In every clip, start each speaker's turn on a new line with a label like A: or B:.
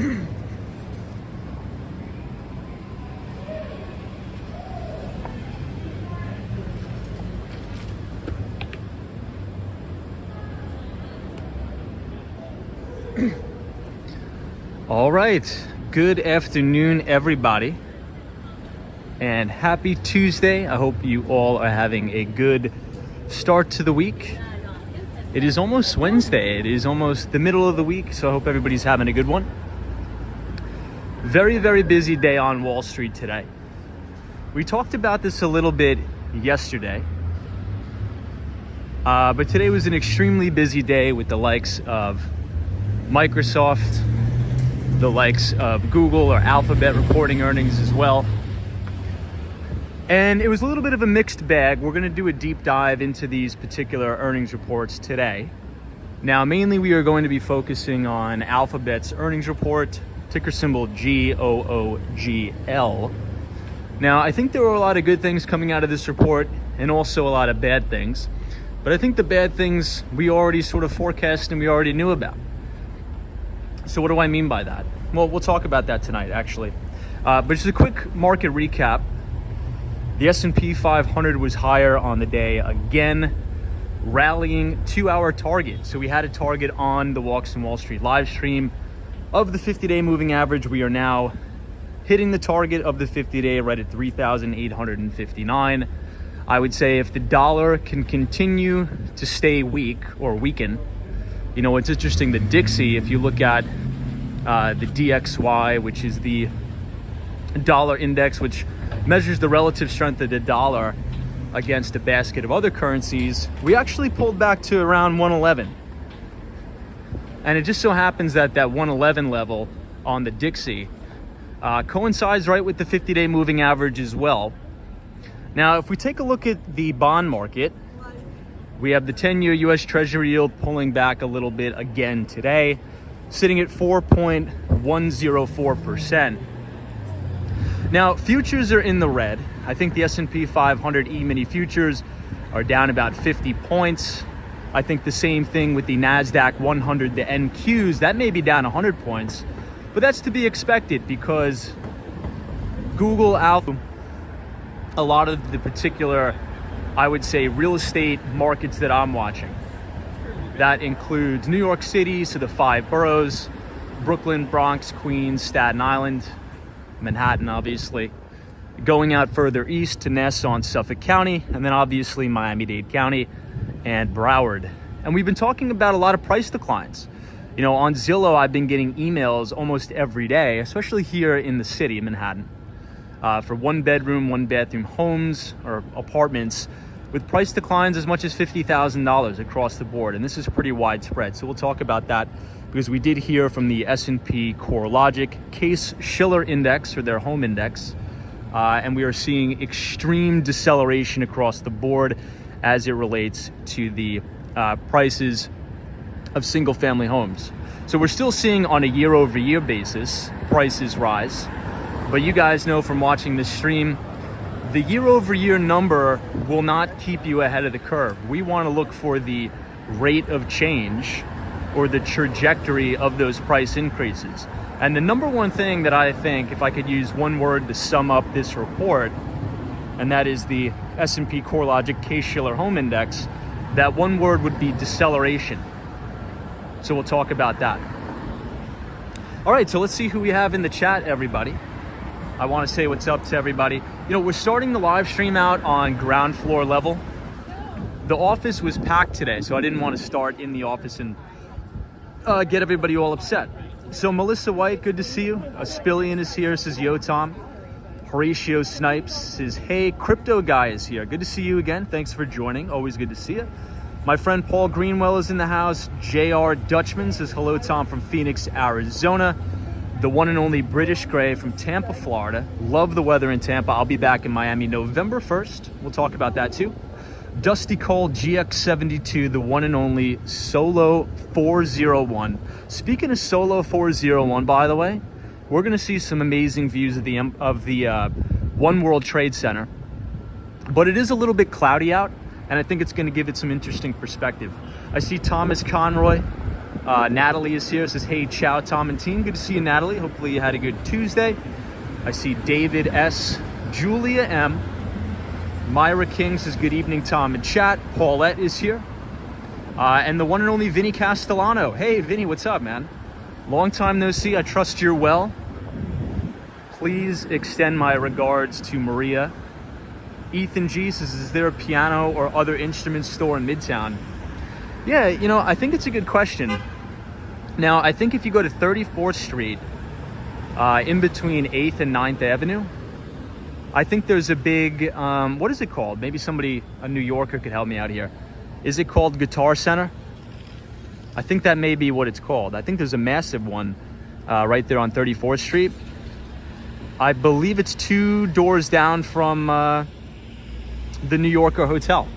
A: All right, good afternoon, everybody, and happy Tuesday. I hope you all are having a good start to the week. It is almost Wednesday. It is almost the middle of the week, so I hope everybody's having a good one. Very, very busy day on Wall Street today. We talked about this a little bit yesterday, but today was an extremely busy day with the likes of Microsoft, the likes of Google or Alphabet reporting earnings as well. And it was a little bit of a mixed bag. We're going to do a deep dive into these particular earnings reports today. Now, mainly we are going to be focusing on Alphabet's earnings report, ticker symbol GOOGL. Now, I think there were a lot of good things coming out of this report and also a lot of bad things. But I think the bad things we already sort of forecast and we already knew about. So what do I mean by that? Well, we'll talk about that tonight, actually. But just a quick market recap. The S&P 500 was higher on the day again, rallying to our target. So we had a target on the Walks on Wall Street live stream of the 50-day moving average. We are now hitting the target of the 50-day right at 3,859. I would say if the dollar can continue to stay weak or weaken, you know, it's interesting, the Dixie, if you look at the DXY, which is the dollar index, which measures the relative strength of the dollar against a basket of other currencies, we actually pulled back to around 111. And it just so happens that that 111 level on the Dixie coincides right with the 50-day moving average as well. Now, if we take a look at the bond market, we have the 10-year U.S. Treasury yield pulling back a little bit again today, sitting at 4.104%. Now, futures are in the red. I think the S&P 500 E-mini futures are down about 50 points. I think the same thing with the NASDAQ 100, the NQs, that may be down 100 points. But that's to be expected because Google, Alpha, a lot of the particular, I would say, real estate markets that I'm watching. That includes New York City, so the 5 boroughs, Brooklyn, Bronx, Queens, Staten Island, Manhattan, obviously. Going out further east to Nassau and Suffolk County, and then obviously Miami-Dade County and Broward. And we've been talking about a lot of price declines. You know, on Zillow, I've been getting emails almost every day, especially here in the city of Manhattan, for 1-bedroom, 1-bathroom homes or apartments with price declines as much as $50,000 across the board. And this is pretty widespread. So we'll talk about that because we did hear from the S&P CoreLogic Case-Shiller index, or their home index, and we are seeing extreme deceleration across the board as it relates to the prices of single-family homes. So we're still seeing on a year-over-year basis prices rise. But you guys know from watching this stream, the year-over-year number will not keep you ahead of the curve. We want to look for the rate of change or the trajectory of those price increases. And the number one thing that I think, if I could use one word to sum up this report, and that is the S&P CoreLogic Case-Shiller Home Index, that one word would be deceleration. So we'll talk about that. All right, so let's see who we have in the chat, everybody. I want to say what's up to everybody. You know, we're starting the live stream out on ground floor level. The office was packed today, so I didn't want to start in the office and get everybody all upset. So Melissa White, good to see you. Aspillion is here, says yo Tom. Horatio Snipes says, hey, Crypto Guy is here. Good to see you again. Thanks for joining. Always good to see you. My friend Paul Greenwell is in the house. JR Dutchman says, hello, Tom, from Phoenix, Arizona. The one and only British Gray from Tampa, Florida. Love the weather in Tampa. I'll be back in Miami November 1st. We'll talk about that too. Dusty Cole GX72, the one and only Solo 401. Speaking of Solo 401, by the way, we're going to see some amazing views of the One World Trade Center. But it is a little bit cloudy out, and I think it's going to give it some interesting perspective. I see Thomas Conroy Natalie is here. Says, hey, ciao, Tom and team. Good to see you, Natalie. Hopefully you had a good Tuesday. I see David S. Julia M. Myra King says, good evening, Tom and chat. Paulette is here. And the one and only Vinny Castellano. Hey, Vinny, what's up, man? Long time no see. I trust you're well. Please extend my regards to Maria. Ethan G says, is there a piano or other instrument store in Midtown? Yeah, you know, I think it's a good question. Now, I think if you go to 34th Street, in between 8th and 9th Avenue, I think there's a big, what is it called? Maybe somebody, a New Yorker, could help me out here. Is it called Guitar Center? I think that may be what it's called. I think there's a massive one right there on 34th Street. I believe it's 2 doors down from the New Yorker Hotel.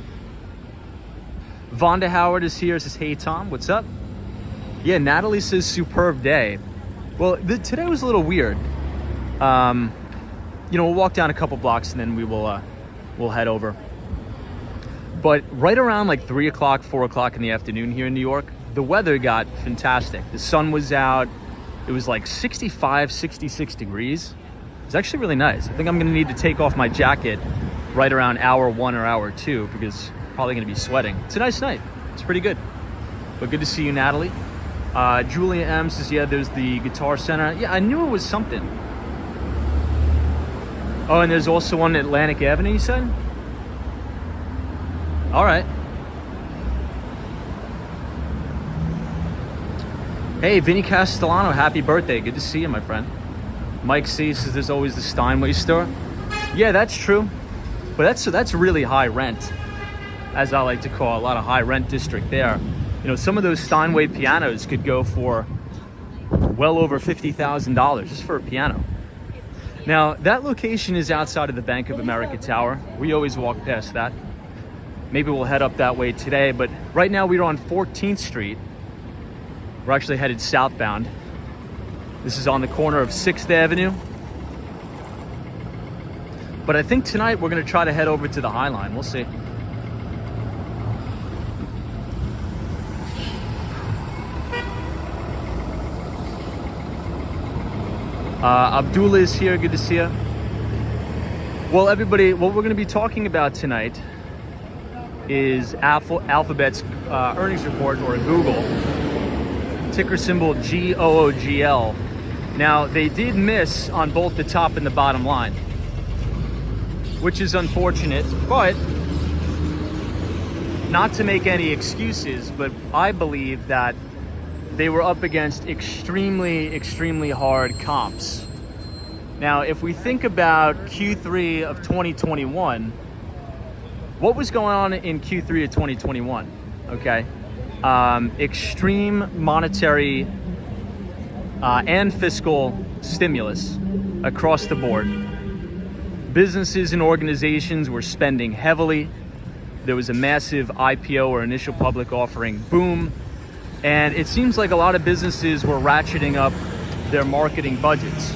A: Vonda Howard is here, says, hey, Tom, what's up? Yeah, Natalie says, superb day. Well, today was a little weird. You know, we'll walk down a couple blocks and then we'll head over. But right around like 3 o'clock, 4 o'clock in the afternoon here in New York, the weather got fantastic. The sun was out. It was like 65, 66 degrees. It's actually really nice. I think I'm gonna need to take off my jacket right around hour 1 or hour 2 because I'm probably gonna be sweating. It's a nice night. It's pretty good. But good to see you, Natalie. Julia M says, yeah, there's the Guitar Center. Yeah, I knew it was something. Oh, and there's also one at Atlantic Avenue, you said? All right. Hey, Vinny Castellano, happy birthday. Good to see you, my friend. Mike C says there's always the Steinway store. Yeah, that's true. But that's really high rent, as I like to call a lot of high rent district there. You know, some of those Steinway pianos could go for well over $50,000 just for a piano. Now, that location is outside of the Bank of America Tower. We always walk past that. Maybe we'll head up that way today, but right now we're on 14th Street. We're actually headed southbound. This is on the corner of 6th Avenue. But I think tonight we're gonna try to head over to the High Line. We'll see. Abdullah is here, good to see you. Well, everybody, what we're gonna be talking about tonight is Alphabet's earnings report, or Google, ticker symbol GOOGL. Now, they did miss on both the top and the bottom line, which is unfortunate, but not to make any excuses, but I believe that they were up against extremely hard comps. Now, if we think about Q3 of 2021, what was going on in Q3 of 2021? Okay, extreme monetary and fiscal stimulus across the board. Businesses and organizations were spending heavily. There was a massive IPO, or initial public offering, boom. And it seems like a lot of businesses were ratcheting up their marketing budgets.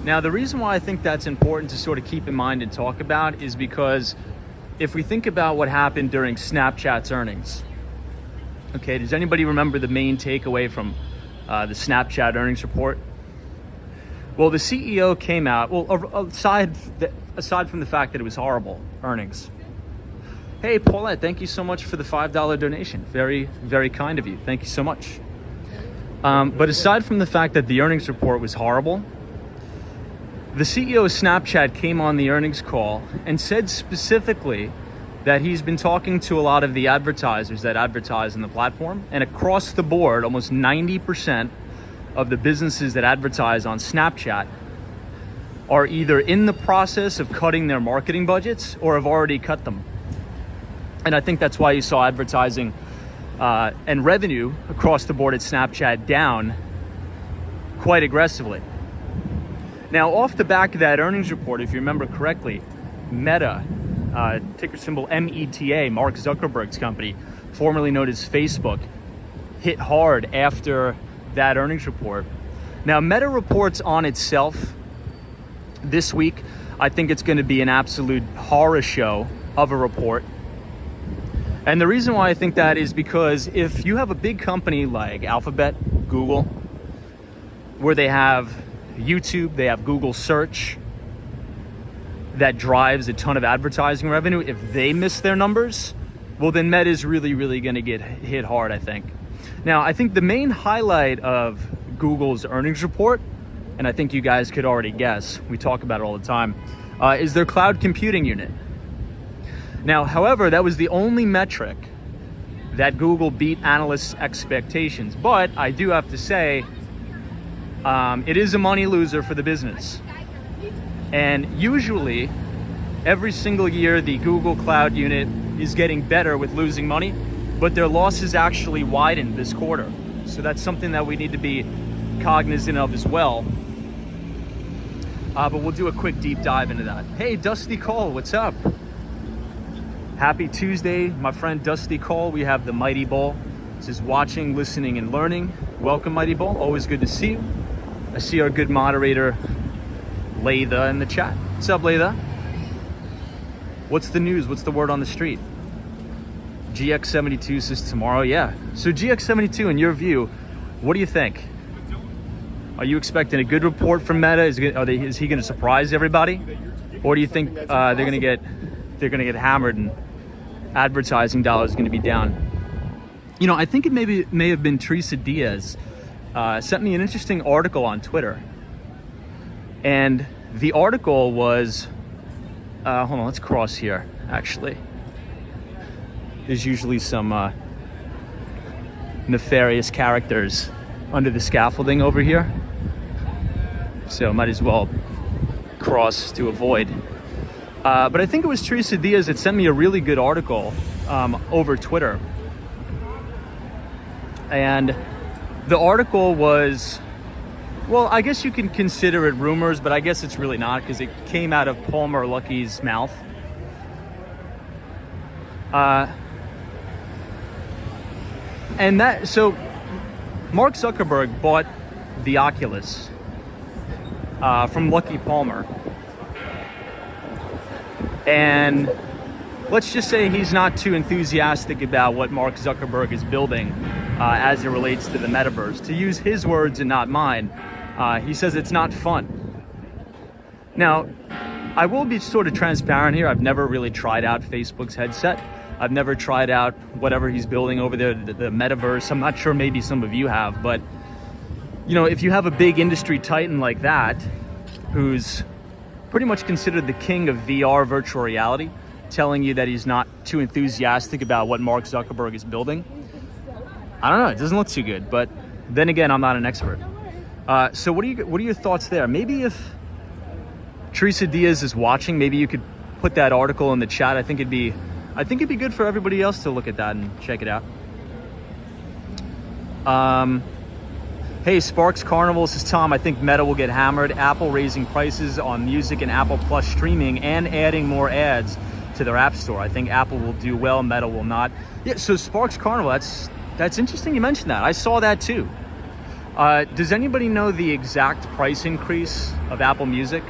A: Now, the reason why I think that's important to sort of keep in mind and talk about is because if we think about what happened during Snapchat's earnings, okay, does anybody remember the main takeaway from the Snapchat earnings report? Well, the CEO came out, well, aside from the fact that it was horrible earnings. Hey, Paulette, thank you so much for the $5 donation. Very, very kind of you. Thank you so much. But aside from the fact that the earnings report was horrible, the CEO of Snapchat came on the earnings call and said specifically that he's been talking to a lot of the advertisers that advertise on the platform, and across the board, almost 90% of the businesses that advertise on Snapchat are either in the process of cutting their marketing budgets or have already cut them. And I think that's why you saw advertising and revenue across the board at Snapchat down quite aggressively. Now, off the back of that earnings report, if you remember correctly, Meta, ticker symbol META, Mark Zuckerberg's company, formerly known as Facebook, hit hard after that earnings report. Now, Meta reports on itself this week. I think it's going to be an absolute horror show of a report. And the reason why I think that is because if you have a big company like Alphabet, Google, where they have YouTube, they have Google search, that drives a ton of advertising revenue, if they miss their numbers, well, then Meta is really, really going to get hit hard, I think. Now, I think the main highlight of Google's earnings report, and I think you guys could already guess, we talk about it all the time, is their cloud computing unit. Now, however, that was the only metric that Google beat analysts' expectations. But I do have to say, it is a money loser for the business. And usually, every single year, the Google Cloud unit is getting better with losing money, but their losses actually widened this quarter. So that's something that we need to be cognizant of as well. But we'll do a quick deep dive into that. Hey, Dusty Cole, what's up? Happy Tuesday, my friend Dusty Cole. We have the Mighty Bull. This is watching, listening, and learning. Welcome, Mighty Bull. Always good to see you. I see our good moderator, Laytha, in the chat. What's up, Laytha? What's the news? What's the word on the street? GX72 says tomorrow. Yeah. So GX72, in your view, what do you think? Are you expecting a good report from Meta? Is he going to surprise everybody, or do you think they're going to get hammered and advertising dollars are going to be down? You know, I think it may have been Teresa Diaz sent me an interesting article on Twitter, and the article was hold on, let's cross here. Actually, there's usually some nefarious characters under the scaffolding over here, so might as well cross to avoid. But I think it was Teresa Diaz that sent me a really good article over Twitter, and the article was, well, I guess you can consider it rumors, but I guess it's really not, because it came out of Palmer Luckey's mouth. So Mark Zuckerberg bought the Oculus from Lucky Palmer. And let's just say he's not too enthusiastic about what Mark Zuckerberg is building as it relates to the metaverse. To use his words and not mine, he says it's not fun. Now, I will be sort of transparent here. I've never really tried out Facebook's headset. I've never tried out whatever he's building over there, the metaverse. I'm not sure, maybe some of you have, but you know, if you have a big industry titan like that, who's pretty much considered the king of VR, virtual reality, telling you that he's not too enthusiastic about what Mark Zuckerberg is building, I don't know, it doesn't look too good. But then again, I'm not an expert. So what are your thoughts there? Maybe if Teresa Diaz is watching, maybe you could put that article in the chat. I think it'd be good for everybody else to look at that and check it out. Hey, Sparks Carnival, says Tom, I think Meta will get hammered. Apple raising prices on music and Apple Plus streaming and adding more ads to their app store. I think Apple will do well, Meta will not. Yeah, so Sparks Carnival, that's interesting you mentioned that. I saw that too. Does anybody know the exact price increase of Apple Music?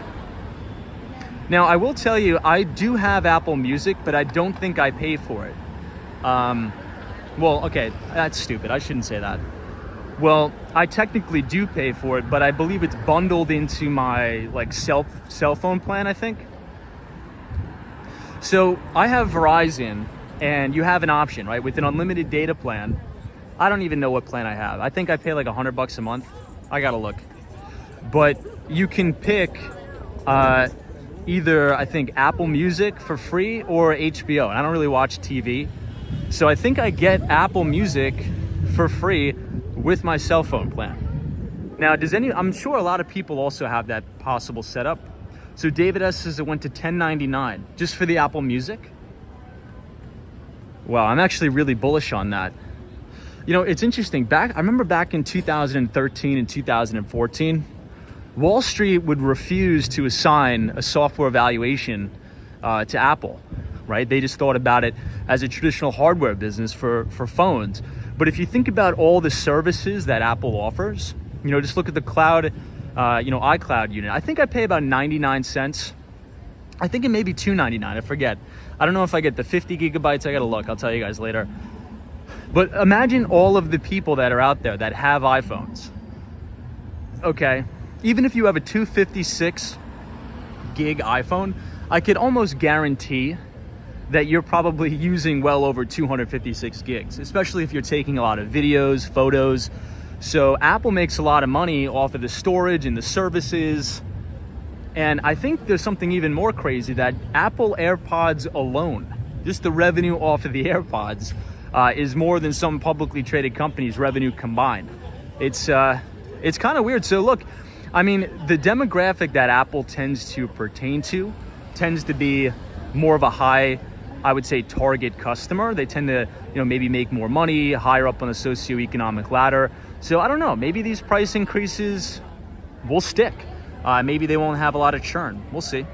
A: Now, I will tell you, I do have Apple Music, but I don't think I pay for it. Well, okay, that's stupid. I shouldn't say that. Well, I technically do pay for it, but I believe it's bundled into my cell phone plan, I think. So I have Verizon, and you have an option, right? With an unlimited data plan. I don't even know what plan I have. I think I pay like $100 a month. I gotta look. But you can pick either, I think, Apple Music for free or HBO. And I don't really watch TV. So I think I get Apple Music for free with my cell phone plan. Now, I'm sure a lot of people also have that possible setup. So David S says it went to $10.99 just for the Apple Music. Wow, I'm actually really bullish on that. You know, it's interesting. I remember back in 2013 and 2014, Wall Street would refuse to assign a software valuation to Apple, right? They just thought about it as a traditional hardware business for phones. But if you think about all the services that Apple offers, you know, just look at the cloud, iCloud unit. I think I pay about 99 cents. I think it may be $2.99, I forget. I don't know if I get the 50 gigabytes. I gotta look. I'll tell you guys later. But imagine all of the people that are out there that have iPhones. Okay, even if you have a 256 gig iPhone, I could almost guarantee that you're probably using well over 256 gigs, especially if you're taking a lot of videos, photos. So Apple makes a lot of money off of the storage and the services. And I think there's something even more crazy, that Apple AirPods alone, just the revenue off of the AirPods, is more than some publicly traded companies' revenue combined. It's kind of weird. So look, I mean, the demographic that Apple tends to pertain to tends to be more of a high, I would say, target customer. They tend to, maybe make more money, higher up on the socioeconomic ladder. So I don't know, maybe these price increases will stick. Maybe they won't have a lot of churn. We'll see.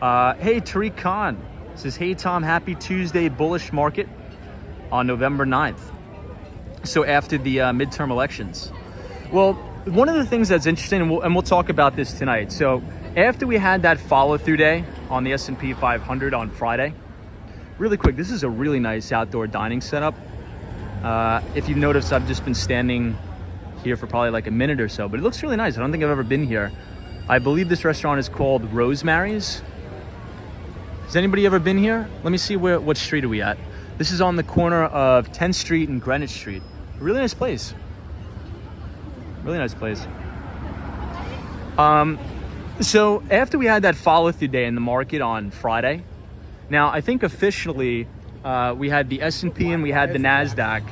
A: Hey, Tariq Khan says, hey, Tom, happy Tuesday, bullish market on November 9th. So after the midterm elections. Well, one of the things that's interesting, and we'll talk about this tonight. So after we had that follow-through day on the S&P 500 on Friday, really quick, this is a really nice outdoor dining setup. If you've noticed, I've just been standing here for probably like a minute or so, but it looks really nice. I don't think I've ever been here. I believe this restaurant is called Rosemary's. Has anybody ever been here? Let me see what street are we at. This is on the corner of 10th Street and Greenwich Street. Really nice place. Really nice place. So after we had that follow-through day in the market on Friday, now I think officially we had the S&P and we had the NASDAQ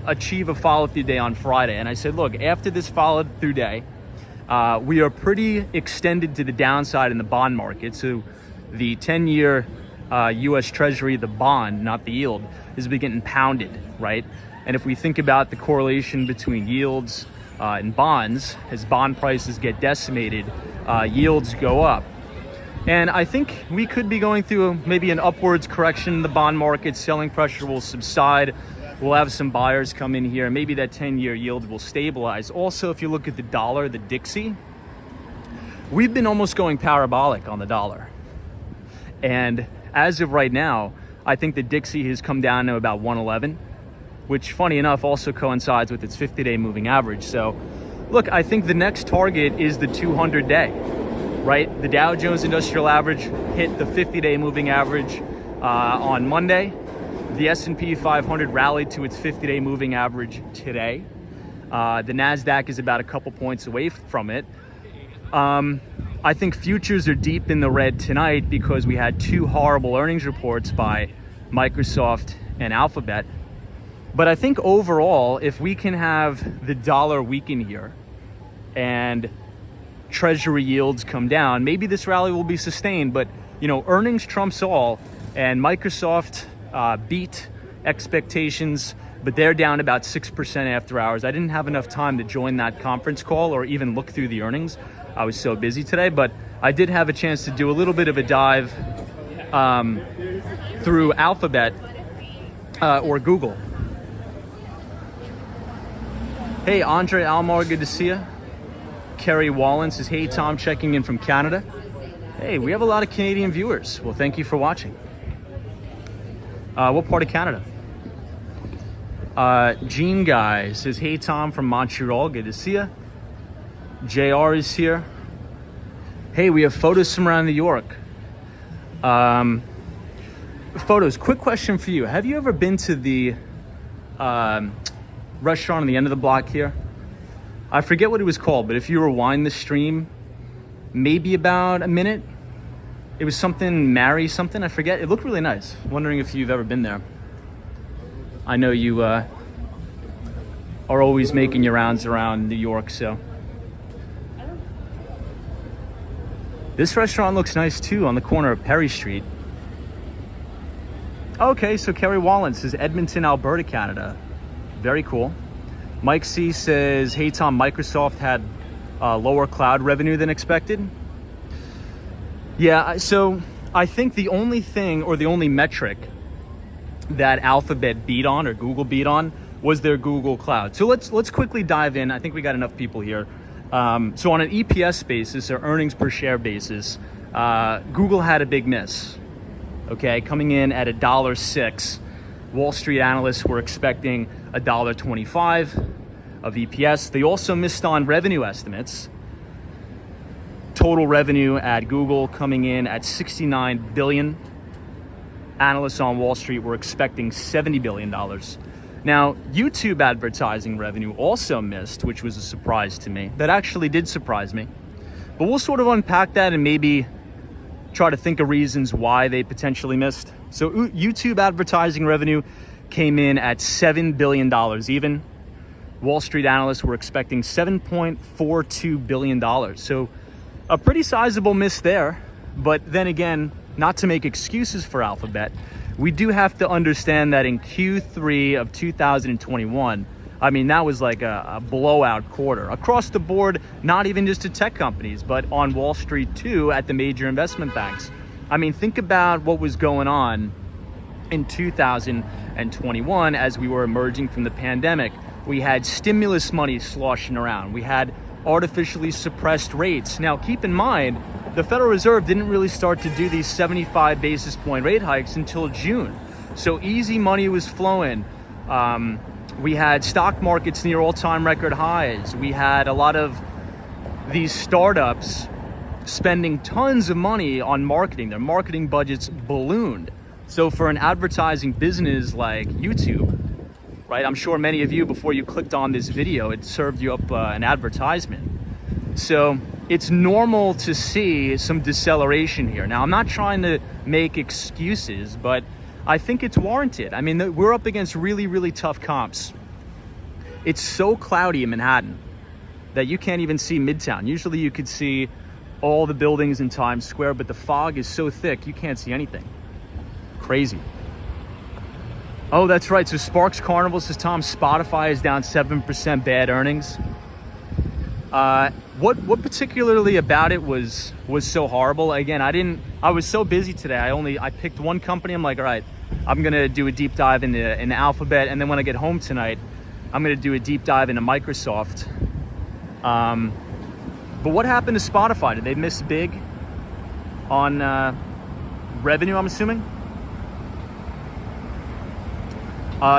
A: achieve a follow-through day on Friday. And I said, look, after this followed-through day, we are pretty extended to the downside in the bond market. So the 10-year U.S. Treasury, the bond, not the yield, is getting pounded, right? And if we think about the correlation between yields and bonds, as bond prices get decimated, yields go up. And I think we could be going through maybe an upwards correction in the bond market. Selling pressure will subside. We'll have some buyers come in here. Maybe that 10-year yield will stabilize. Also, if you look at the dollar, the Dixie, we've been almost going parabolic on the dollar. And as of right now, I think the Dixie has come down to about 111, which funny enough also coincides with its 50-day moving average. So look, I think the next target is the 200-day, right? The Dow Jones Industrial Average hit the 50-day moving average on Monday. The S&P 500 rallied to its 50-day moving average today. The NASDAQ is about a couple points away from it. I think futures are deep in the red tonight because we had two horrible earnings reports by Microsoft and Alphabet. But I think overall, if we can have the dollar weaken here and treasury yields come down, maybe this rally will be sustained. But, earnings trumps all, and Microsoft beat expectations, but they're down about 6% after hours. I didn't have enough time to join that conference call or even look through the earnings. I was so busy today, but I did have a chance to do a little bit of a dive through Alphabet or Google. Hey, Andre Almar, good to see you. Kerry Wallen says, hey, Tom, checking in from Canada. Hey, we have a lot of Canadian viewers. Well, thank you for watching. What part of Canada? Gene Guy says, hey, Tom, from Montreal, good to see you. JR is here. Hey, we have photos from around New York. Photos, quick question for you. Have you ever been to the restaurant on the end of the block here? I forget what it was called, but if you rewind the stream, maybe about a minute, it was something, Mary something, I forget. It looked really nice. Wondering if you've ever been there. I know you are always making your rounds around New York, so. This restaurant looks nice too, on the corner of Perry Street. Okay, so Kerry Wallen says Edmonton, Alberta, Canada. Very cool. Mike C says, hey Tom, Microsoft had lower cloud revenue than expected. Yeah, so I think the only thing or the only metric that Alphabet beat on or Google beat on was their Google Cloud. So let's quickly dive in. I think we got enough people here. So on an EPS basis or earnings per share basis, Google had a big miss. okay, coming in at $1.06. Wall Street analysts were expecting $1.25 of EPS. They also missed on revenue estimates. Total revenue at Google coming in at $69 billion. Analysts on Wall Street were expecting $70 billion. Now, YouTube advertising revenue also missed, which was a surprise to me. That actually did surprise me. But we'll sort of unpack that and maybe try to think of reasons why they potentially missed. So YouTube advertising revenue came in at $7 billion even. Wall Street analysts were expecting $7.42 billion. So a pretty sizable miss there. But then again, not to make excuses for Alphabet, we do have to understand that in Q3 of 2021, I mean, that was like a blowout quarter across the board, not even just to tech companies, but on Wall Street too, at the major investment banks. I mean, think about what was going on in 2021 as we were emerging from the pandemic. We had stimulus money sloshing around. We had artificially suppressed rates. Now, keep in mind, the Federal Reserve didn't really start to do these 75 basis point rate hikes until June. So easy money was flowing. We had stock markets near all-time record highs. We had a lot of these startups spending tons of money on marketing. Their marketing budgets ballooned. So for an advertising business like YouTube, right? I'm sure many of you, before you clicked on this video, it served you up an advertisement. So it's normal to see some deceleration here. Now, I'm not trying to make excuses, but I think it's warranted. I mean, we're up against really, really tough comps. It's so cloudy in Manhattan that you can't even see Midtown. Usually you could see all the buildings in Times Square, but the fog is so thick you can't see anything. Crazy. Oh, that's right. So Sparks Carnival says, Tom, Spotify is down 7%, bad earnings. What particularly about it was so horrible? Again, I was so busy today. I picked one company. I'm like, all right, I'm going to do a deep dive into Alphabet. And then when I get home tonight, I'm going to do a deep dive into Microsoft. But what happened to Spotify? Did they miss big on revenue, I'm assuming?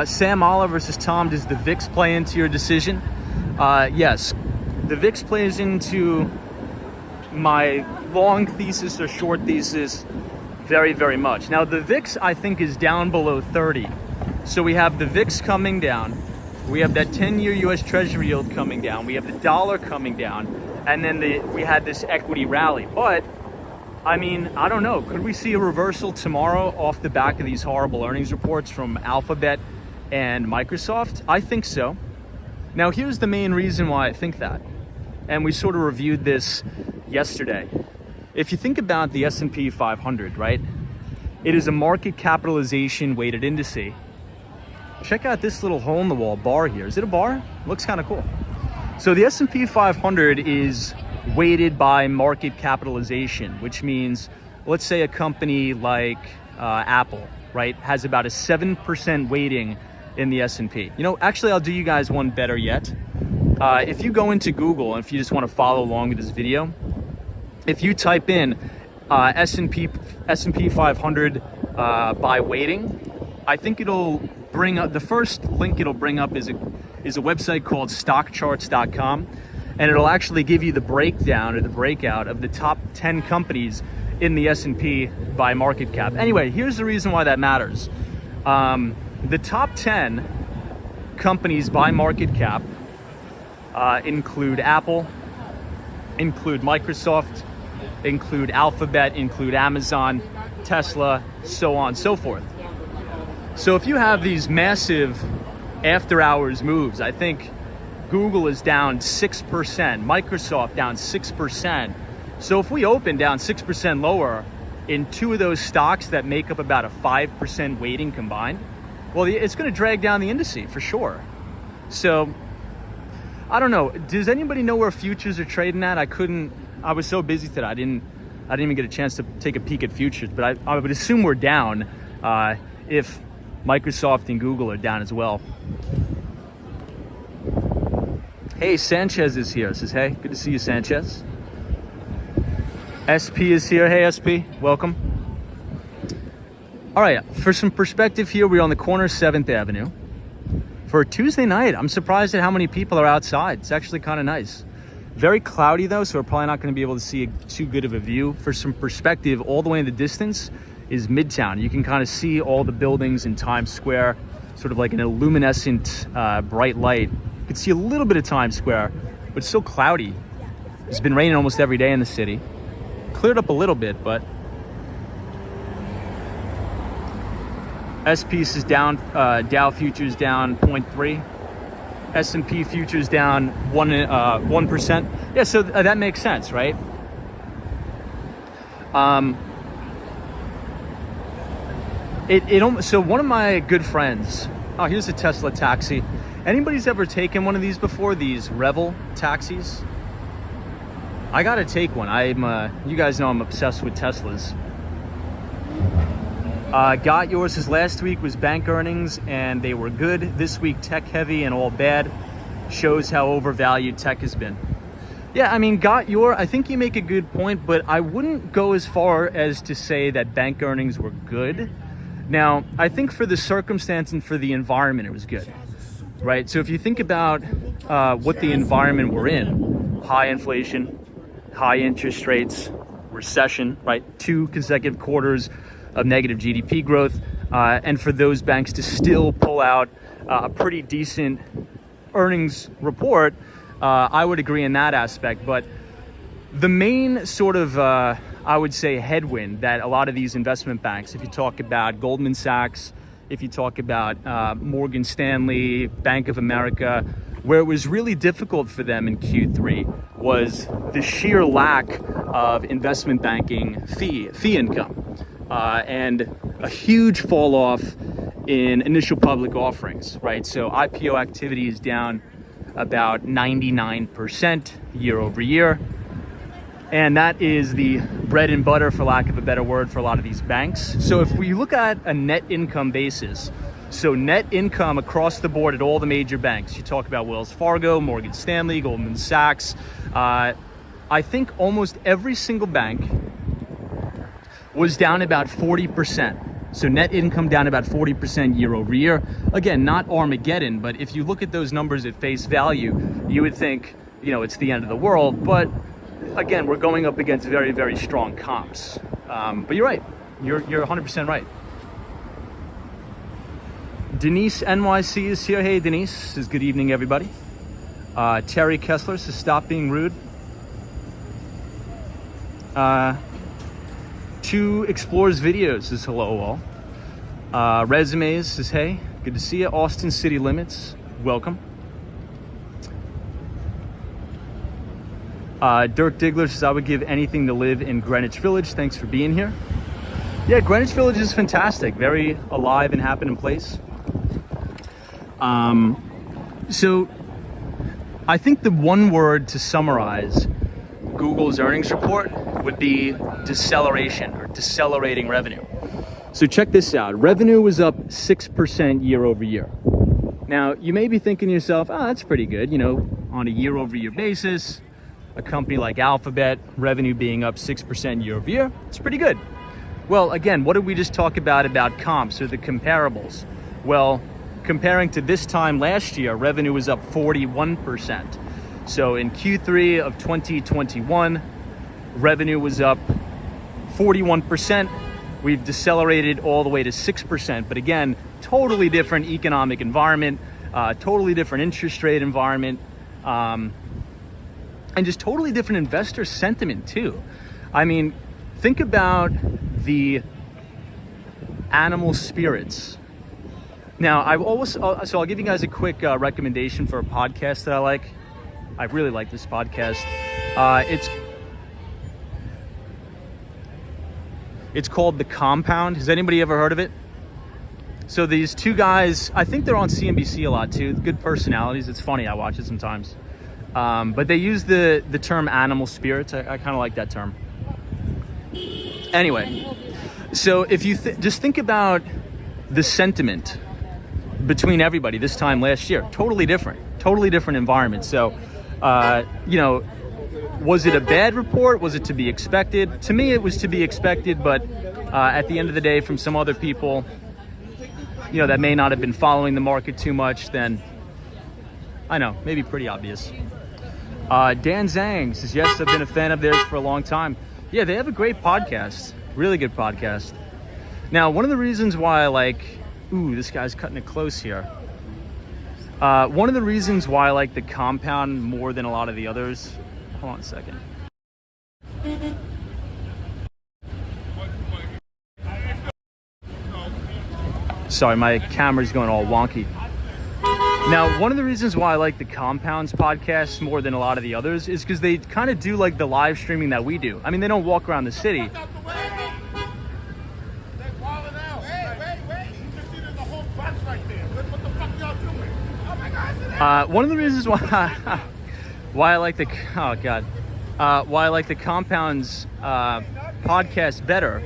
A: Sam Oliver says, Tom, does the VIX play into your decision? Yes. The VIX plays into my long thesis or short thesis very, very much. Now, the VIX, I think, is down below 30. So we have the VIX coming down. We have that 10-year U.S. Treasury yield coming down. We have the dollar coming down. And then we had this equity rally. But, I mean, I don't know. Could we see a reversal tomorrow off the back of these horrible earnings reports from Alphabet and Microsoft? I think so. Now, here's the main reason why I think that. And we sort of reviewed this yesterday. If you think about the S&P 500, right? It is a market capitalization weighted index. Check out this little hole in the wall bar here. Is it a bar? Looks kind of cool. So the S&P 500 is weighted by market capitalization, which means, let's say a company like Apple, right, has about a 7% weighting in the S&P. You know, actually, I'll do you guys one better yet. If you go into Google, and if you just want to follow along with this video, if you type in S&P 500 by weighting, I think it'll bring up, the first link it'll bring up is a website called stockcharts.com, and it'll actually give you the breakdown or the breakout of the top 10 companies in the S&P by market cap. Anyway, here's the reason why that matters. The top 10 companies by market cap include Apple, include Microsoft, include Alphabet, include Amazon, Tesla, so on and so forth. So if you have these massive after hours moves, I think Google is down 6%, Microsoft down 6%. So if we open down 6% lower in two of those stocks that make up about a 5% weighting combined, well, it's going to drag down the index for sure. So I don't know. Does anybody know where futures are trading at? I was so busy today. I didn't even get a chance to take a peek at futures, but I would assume we're down if Microsoft and Google are down as well. Hey, Sanchez is here. Says, hey, good to see you, Sanchez. SP is here. Hey, SP, welcome. All right, for some perspective here, we're on the corner of 7th Avenue. For a Tuesday night, I'm surprised at how many people are outside. It's actually kind of nice. Very cloudy though, so we're probably not going to be able to see too good of a view. For some perspective, all the way in the distance is Midtown. You can kind of see all the buildings in Times Square, sort of like an luminescent bright light. You can see a little bit of Times Square, but it's still cloudy. It's been raining almost every day in the city. Cleared up a little bit, but S&P's is down, Dow futures down 0.3, S&P futures down 1%. Yeah, so that makes sense, right? So one of my good friends, oh, here's a Tesla taxi. Anybody's ever taken one of these before? These Revel taxis? I gotta take one. You guys know I'm obsessed with Teslas. Got yours. His last week was bank earnings and they were good. This week, tech heavy and all bad. Shows how overvalued tech has been. Yeah, I mean, I think you make a good point, but I wouldn't go as far as to say that bank earnings were good. Now, I think for the circumstance and for the environment, it was good, right? So if you think about what the environment we're in, high inflation, high interest rates, recession, right? 2 consecutive quarters of negative GDP growth, and for those banks to still pull out a pretty decent earnings report, I would agree in that aspect. But the main sort of, I would say, headwind that a lot of these investment banks, if you talk about Goldman Sachs, if you talk about Morgan Stanley, Bank of America, where it was really difficult for them in Q3 was the sheer lack of investment banking fee income, and a huge fall off in initial public offerings, right? So IPO activity is down about 99% year over year. And that is the bread and butter, for lack of a better word, for a lot of these banks. So if we look at a net income basis, so net income across the board at all the major banks, you talk about Wells Fargo, Morgan Stanley, Goldman Sachs, I think almost every single bank was down about 40%. So net income down about 40% year over year. Again, not Armageddon, but if you look at those numbers at face value, you would think, it's the end of the world. But again, we're going up against very, very strong comps. But you're right. You're 100% right. Denise NYC is here. Hey, Denise. Says good evening, everybody. Terry Kessler says stop being rude. 2 Explores Videos says hello all. Resumes says hey, good to see you. Austin City Limits, welcome. Dirk Diggler says I would give anything to live in Greenwich Village. Thanks for being here. Yeah, Greenwich Village is fantastic. Very alive and happening place. So I think the one word to summarize Google's earnings report would be deceleration or decelerating revenue. So check this out. Revenue was up 6% year over year. Now, you may be thinking to yourself, that's pretty good. On a year over year basis, a company like Alphabet, revenue being up 6% year over year, it's pretty good. Well, again, what did we just talk about comps or the comparables? Well, comparing to this time last year, revenue was up 41%. So in Q3 of 2021, revenue was up 41%. We've decelerated all the way to 6%. But again, totally different economic environment, totally different interest rate environment, and just totally different investor sentiment too. I mean, think about the animal spirits. Now, I'll give you guys a quick recommendation for a podcast that I like. I really like this podcast. It's called The Compound. Has anybody ever heard of it? So these 2 guys, I think they're on CNBC a lot too. Good personalities. It's funny. I watch it sometimes. But they use the term animal spirits. I kind of like that term. Anyway, so if you just think about the sentiment between everybody this time last year, totally different environment. So, was it a bad report? Was it to be expected? To me, it was to be expected, but at the end of the day from some other people, you know, that may not have been following the market too much, then I know, maybe pretty obvious. Dan Zhang says, yes, I've been a fan of theirs for a long time. Yeah, they have a great podcast, really good podcast. Now, one of the reasons why I like, ooh, this guy's cutting it close here. One of the reasons why I like the compound more than a lot of the others, hold on a second. Sorry, my camera's going all wonky. Now, one of the reasons why I like the Compounds podcast more than a lot of the others is because they kind of do like the live streaming that we do. I mean, they don't walk around the city. One of the reasons why why I like the why I like the Compounds podcast better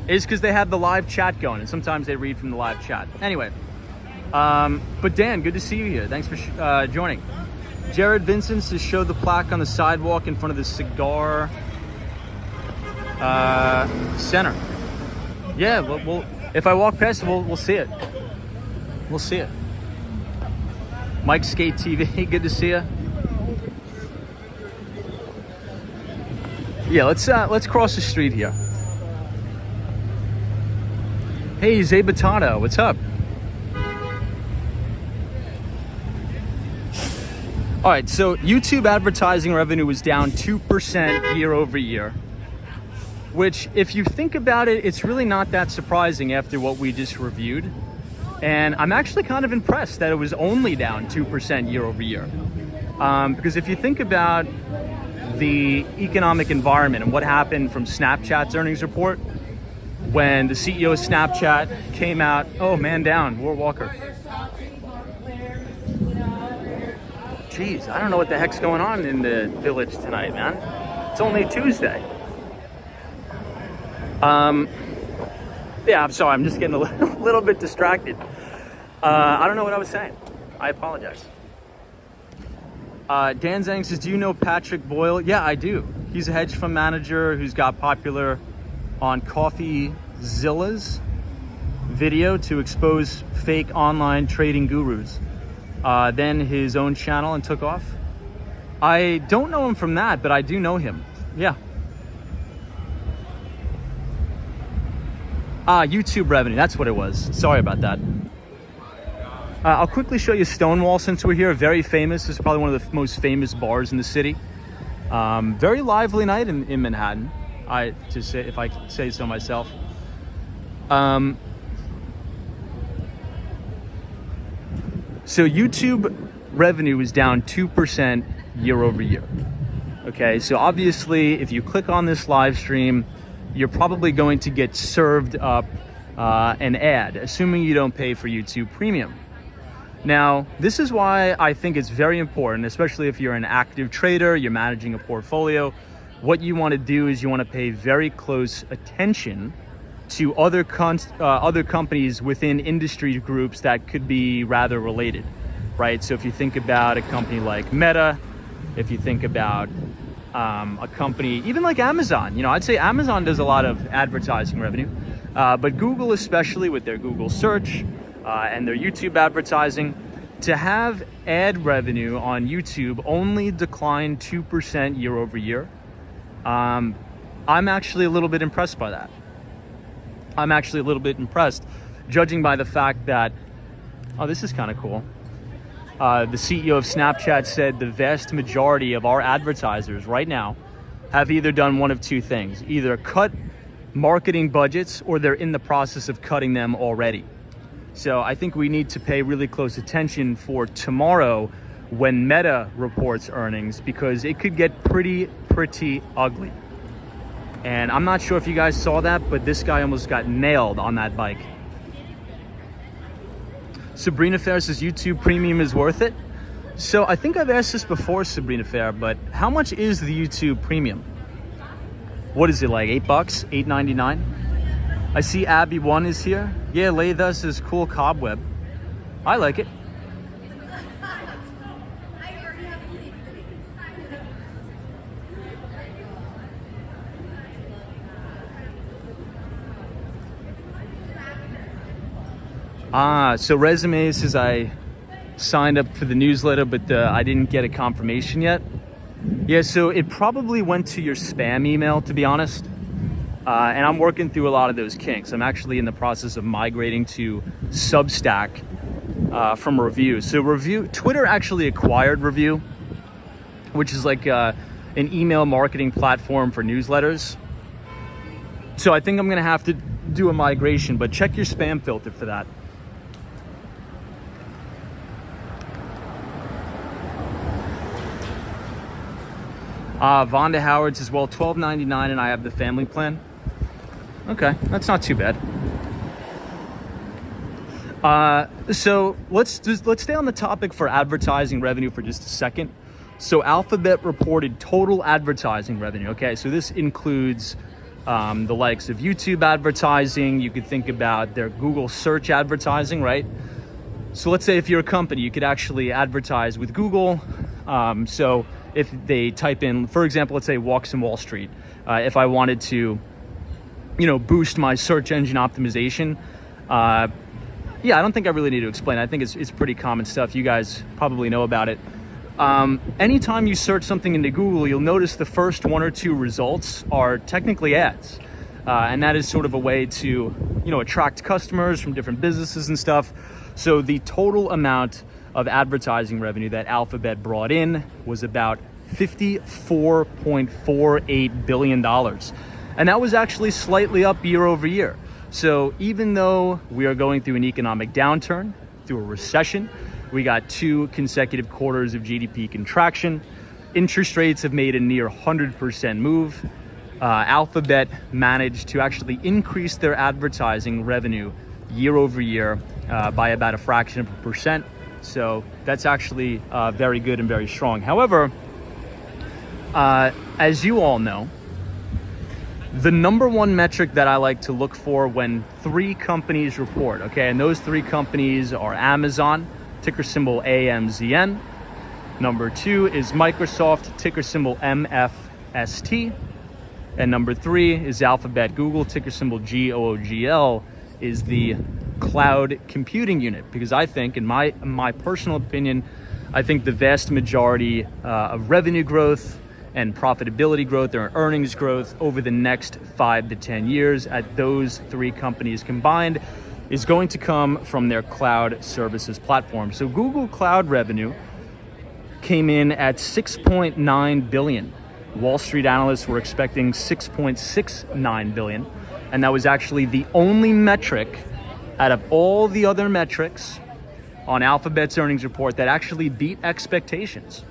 A: is because they have the live chat going, and sometimes they read from the live chat. Anyway, but Dan, good to see you here. Thanks for joining. Jared Vincent says, show the plaque on the sidewalk in front of the cigar center. Yeah, we'll if I walk past it, we'll see it. We'll see it. Mike Skate TV, good to see you. Yeah, let's cross the street here. Hey, Zay Batata, what's up? All right, so YouTube advertising revenue was down 2% year over year, which if you think about it, it's really not that surprising after what we just reviewed. And I'm actually kind of impressed that it was only down 2% year over year. Because if you think about the economic environment and what happened from Snapchat's earnings report, when the CEO of Snapchat came out, oh, man down, War Walker. Jeez, I don't know what the heck's going on in the village tonight, man. It's only Tuesday. Yeah, I'm sorry, I'm just getting a little bit distracted. I don't know what I was saying. I apologize. Dan Zhang says, do you know Patrick Boyle? Yeah, I do. He's a hedge fund manager who's got popular on CoffeeZilla's video to expose fake online trading gurus. Then his own channel and took off. I don't know him from that, but I do know him. Yeah. YouTube revenue, that's what it was. Sorry about that. I'll quickly show you Stonewall since we're here. Very famous. It's probably one of the most famous bars in the city. Very lively night in Manhattan. If I say so myself. So YouTube revenue is down 2% year over year. Okay, so obviously if you click on this live stream, you're probably going to get served up an ad, assuming you don't pay for YouTube Premium. Now, this is why I think it's very important, especially if you're an active trader, you're managing a portfolio. What you want to do is you want to pay very close attention to other companies within industry groups that could be rather related, right? So if you think about a company like Meta, if you think about a company, even like Amazon, you know, I'd say Amazon does a lot of advertising revenue, but Google, especially with their Google search and their YouTube advertising, to have ad revenue on YouTube only decline 2% year over year. I'm actually a little bit impressed by that. I'm actually a little bit impressed, judging by the fact that, oh, this is kind of cool. The CEO of Snapchat said the vast majority of our advertisers right now have either done one of two things, either cut marketing budgets or they're in the process of cutting them already. So I think we need to pay really close attention for tomorrow when Meta reports earnings, because it could get pretty ugly. And I'm not sure if you guys saw that, but this guy almost got nailed on that bike. Sabrina Fair says YouTube Premium is worth it. So I think I've asked this before, Sabrina Fair, but how much is the YouTube Premium? What is it, like $8, $8.99? I see Abby 1 is here. Yeah, Latha says cool cobweb. I like it. So resume says I signed up for the newsletter, but I didn't get a confirmation yet. Yeah, so it probably went to your spam email, to be honest. And I'm working through a lot of those kinks. I'm actually in the process of migrating to Substack from Review. So Twitter actually acquired Review, which is like an email marketing platform for newsletters. So I think I'm gonna have to do a migration, but check your spam filter for that. Vonda Howard's as well, $12.99, and I have the family plan. Okay, that's not too bad. So let's stay on the topic for advertising revenue for just a second. So Alphabet reported total advertising revenue. Okay, so this includes the likes of YouTube advertising. You could think about their Google search advertising, right? So let's say if you're a company, you could actually advertise with Google. So if they type in, for example, let's say walks in Wall Street, if I wanted to, boost my search engine optimization, yeah, I don't think I really need to explain. I think it's pretty common stuff. You guys probably know about it. Anytime you search something into Google, you'll notice the first one or two results are technically ads. And that is sort of a way to, attract customers from different businesses and stuff. So the total amount of advertising revenue that Alphabet brought in was about $54.48 billion. And that was actually slightly up year over year. So even though we are going through an economic downturn, through a recession, we got 2 consecutive quarters of GDP contraction, interest rates have made a near 100% move, Alphabet managed to actually increase their advertising revenue year over year by about a fraction of a percent. So that's actually very good and very strong. However, as you all know, the number one metric that I like to look for when 3 companies report, okay, and those 3 companies are Amazon, ticker symbol AMZN. Number 2 is Microsoft, ticker symbol MFST. And number 3 is Alphabet Google, ticker symbol GOOGL, is the cloud computing unit. Because I think, in my personal opinion, I think the vast majority of revenue growth and profitability growth or earnings growth over the next 5 to 10 years at those 3 companies combined is going to come from their cloud services platform. So Google Cloud revenue came in at $6.9 billion. Wall Street analysts were expecting $6.69 billion. And that was actually the only metric out of all the other metrics on Alphabet's earnings report that actually beat expectations.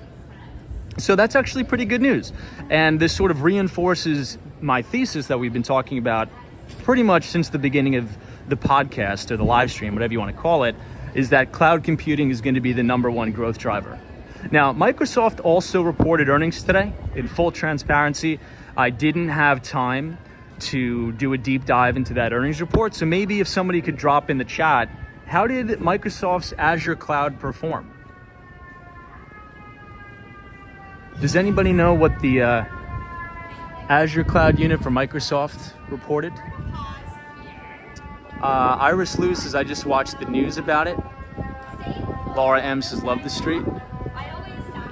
A: So that's actually pretty good news. And this sort of reinforces my thesis that we've been talking about pretty much since the beginning of the podcast or the live stream, whatever you want to call it, is that cloud computing is going to be the number one growth driver. Now, Microsoft also reported earnings today. In full transparency, I didn't have time to do a deep dive into that earnings report. So maybe if somebody could drop in the chat, how did Microsoft's Azure cloud perform? Does anybody know what the Azure cloud unit for Microsoft reported? Iris Lou says, I just watched the news about it. Laura M says, love the street.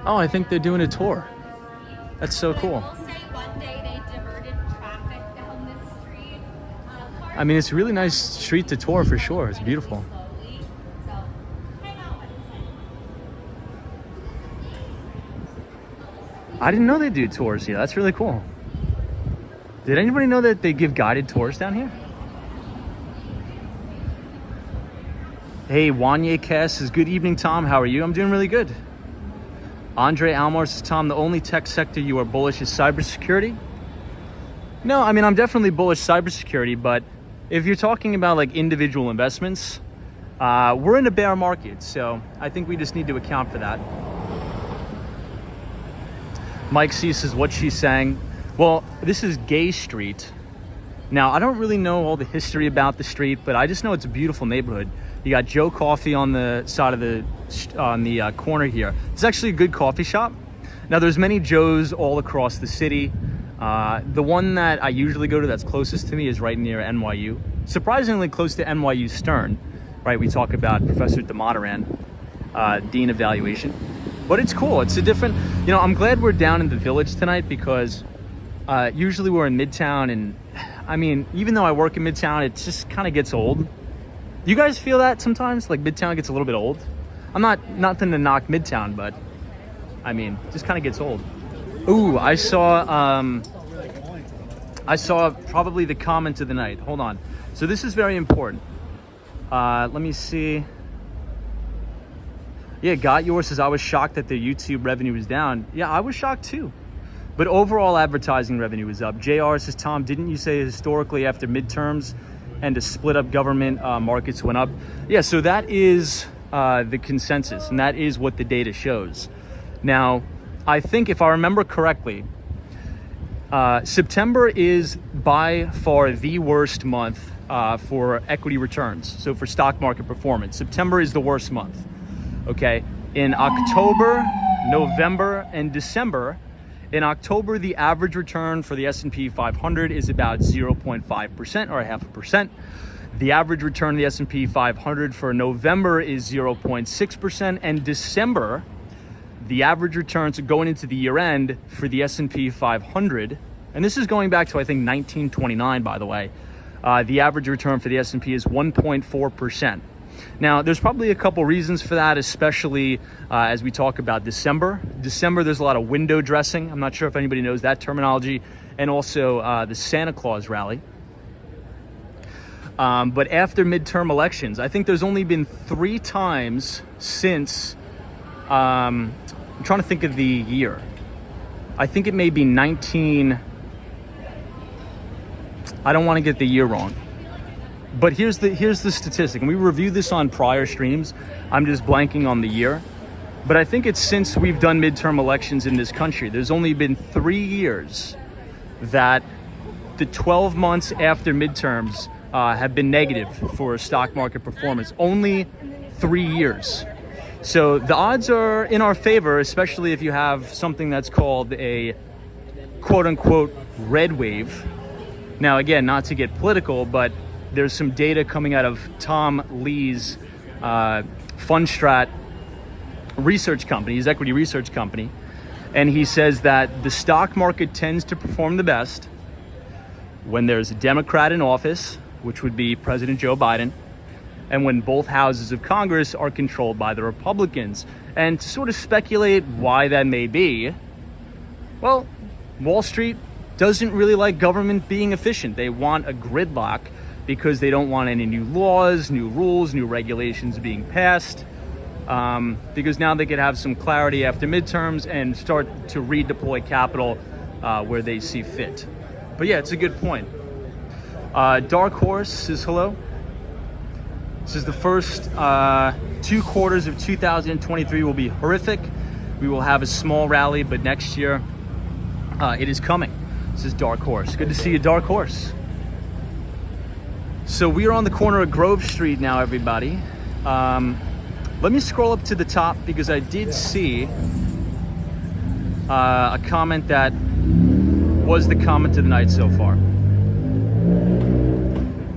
A: Oh, I think they're doing a tour. That's so cool. I mean, it's a really nice street to tour for sure. It's beautiful. I didn't know they do tours here. That's really cool. Did anybody know that they give guided tours down here? Hey, Wanye Cass says, good evening, Tom. How are you? I'm doing really good. Andre Almar says, Tom, the only tech sector you are bullish is cybersecurity? No, I mean, I'm definitely bullish cybersecurity, but if you're talking about like individual investments, we're in a bear market. So I think we just need to account for that. Mike C says, what she's saying. Well, this is Gay Street. Now, I don't really know all the history about the street, but I just know it's a beautiful neighborhood. You got Joe Coffee on the side of the corner here. It's actually a good coffee shop. Now, there's many Joes all across the city. The one that I usually go to that's closest to me is right near NYU. Surprisingly close to NYU Stern. right? We talk about Professor DeModeran, Dean of Valuation. But it's cool. It's a different, I'm glad we're down in the Village tonight because usually we're in Midtown, and I mean, even though I work in Midtown, it just kind of gets old. You guys feel that sometimes? Like Midtown gets a little bit old? I'm nothing to knock Midtown, but I mean, just kind of gets old. Ooh, I saw probably the comment of the night. Hold on. So this is very important. Let me see. Yeah, Got Yours says, I was shocked that their YouTube revenue was down. Yeah, I was shocked too. But overall advertising revenue was up. JR says, Tom, didn't you say historically after midterms and to split up government markets went up? Yeah, so that is the consensus, and that is what the data shows. Now, I think if I remember correctly, September is by far the worst month for equity returns. So for stock market performance, September is the worst month. Okay, in October, November, and December, in October, the average return for the S&P 500 is about 0.5% or 0.5%. The average return of the S&P 500 for November is 0.6%, and December, the average returns going into the year end for the S&P 500, and this is going back to I think 1929, by the way. The average return for the S&P is 1.4%. Now, there's probably a couple reasons for that, especially as we talk about December. December, there's a lot of window dressing. I'm not sure if anybody knows that terminology. And also the Santa Claus rally. But after midterm elections, I think there's only been 3 times since, I'm trying to think of the year. I think it may be I don't want to get the year wrong. But here's the statistic, and we reviewed this on prior streams. I'm just blanking on the year. But I think it's since we've done midterm elections in this country, there's only been 3 years that the 12 months after midterms have been negative for stock market performance. Only 3 years. So the odds are in our favor, especially if you have something that's called a quote-unquote red wave. Now, again, not to get political, but there's some data coming out of Tom Lee's Fundstrat research company, his equity research company. And he says that the stock market tends to perform the best when there's a Democrat in office, which would be President Joe Biden, and when both houses of Congress are controlled by the Republicans. And to sort of speculate why that may be, well, Wall Street doesn't really like government being efficient. They want a gridlock because they don't want any new laws, new rules, new regulations being passed, because now they could have some clarity after midterms and start to redeploy capital where they see fit. But yeah, it's a good point. Dark Horse says hello. This is the first 2 quarters of 2023 will be horrific. We will have a small rally, but next year it is coming. This is Dark Horse. Good to see you, Dark Horse. So we are on the corner of Grove Street now, everybody. Let me scroll up to the top because I did see a comment that was the comment of the night so far.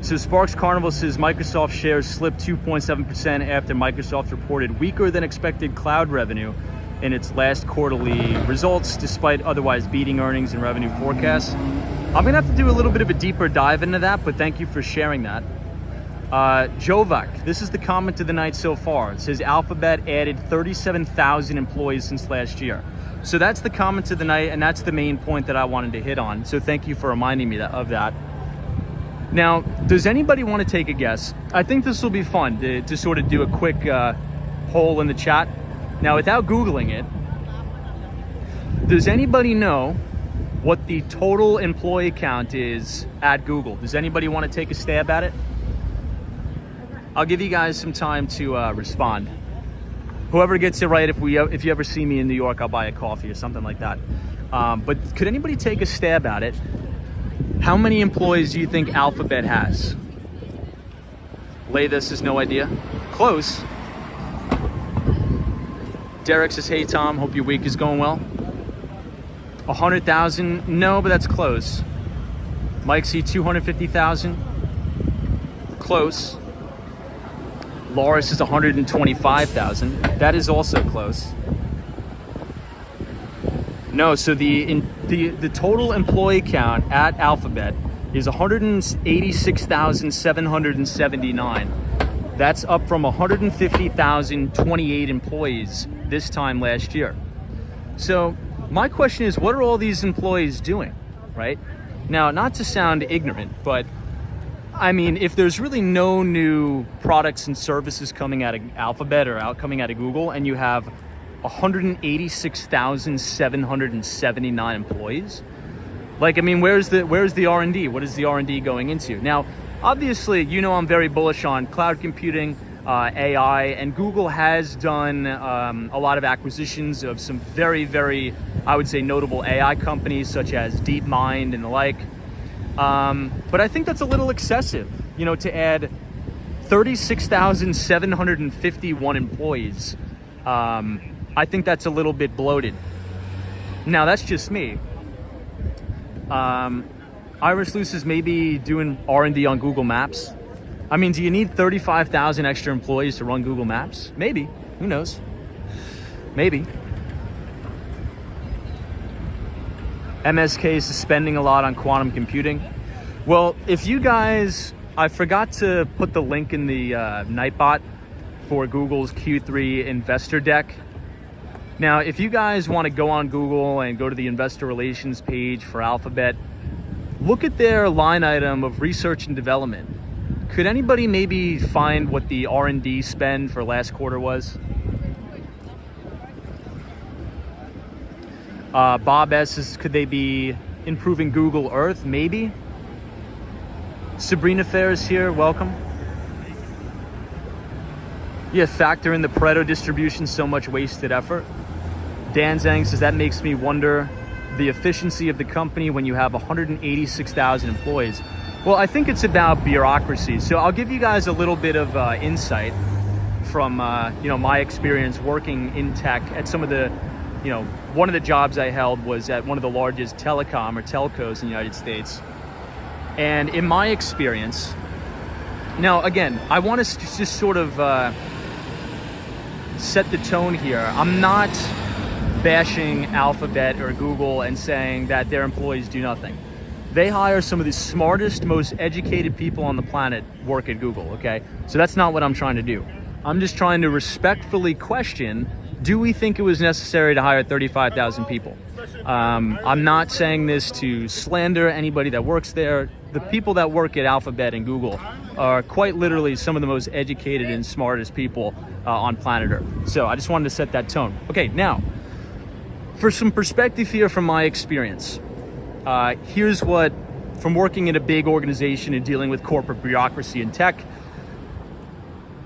A: So Sparks Carnival says Microsoft shares slipped 2.7% after Microsoft reported weaker than expected cloud revenue in its last quarterly results, despite otherwise beating earnings and revenue forecasts. I'm gonna have to do a little bit of a deeper dive into that, but thank you for sharing that. Jovak, this is the comment of the night so far. It says Alphabet added 37,000 employees since last year. So that's the comment of the night, and that's the main point that I wanted to hit on. So thank you for reminding me of that. Now, does anybody want to take a guess? I think this will be fun to sort of do a quick poll in the chat. Now, without Googling it, does anybody know what the total employee count is at Google? Does anybody want to take a stab at it? I'll give you guys some time to respond. Whoever gets it right, if you ever see me in New York, I'll buy a coffee or something like that. But could anybody take a stab at it? How many employees do you think Alphabet has? This is no idea. Close. Derek says, hey Tom, hope your week is going well. 100,000, no, but that's close. Mike C, 250,000, close. Loris is 125,000. That is also close. No, so the total employee count at Alphabet is 186,779. That's up from 150,028 employees this time last year. So my question is, what are all these employees doing, right? Now, not to sound ignorant, but I mean, if there's really no new products and services coming out of Alphabet or coming out of Google, and you have 186,779 employees, like, I mean, where's the R&D? What is the R&D going into? Now, obviously, you know I'm very bullish on cloud computing, AI, and Google has done a lot of acquisitions of some very, very, I would say, notable AI companies such as DeepMind and the like. But I think that's a little excessive, you know, to add 36,751 employees. I think that's a little bit bloated. Now, that's just me. Iris Luce is maybe doing R&D on Google Maps. I mean, do you need 35,000 extra employees to run Google Maps? Maybe. Who knows? Maybe. MSK is spending a lot on quantum computing. Well, if you guys, I forgot to put the link in the Nightbot for Google's Q3 investor deck. Now, if you guys want to go on Google and go to the investor relations page for Alphabet, look at their line item of research and development. Could anybody maybe find what the R&D spend for last quarter was? Bob S. is, could they be improving Google Earth? Maybe. Sabrina Fair is here, welcome. Yeah, factor in the Pareto distribution, so much wasted effort. Dan Zhang says that makes me wonder the efficiency of the company when you have 186,000 employees. Well, I think it's about bureaucracy. So I'll give you guys a little bit of insight from my experience working in tech at some of the, one of the jobs I held was at one of the largest telecom or telcos in the United States. And in my experience, now again, I want to just sort of set the tone here. I'm not bashing Alphabet or Google and saying that their employees do nothing. They hire some of the smartest, most educated people on the planet work at Google, okay? So that's not what I'm trying to do. I'm just trying to respectfully question, do we think it was necessary to hire 35,000 people? I'm not saying this to slander anybody that works there. The people that work at Alphabet and Google are quite literally some of the most educated and smartest people on planet Earth. So I just wanted to set that tone. Okay, now, for some perspective here from my experience, here's what, from working in a big organization and dealing with corporate bureaucracy in tech,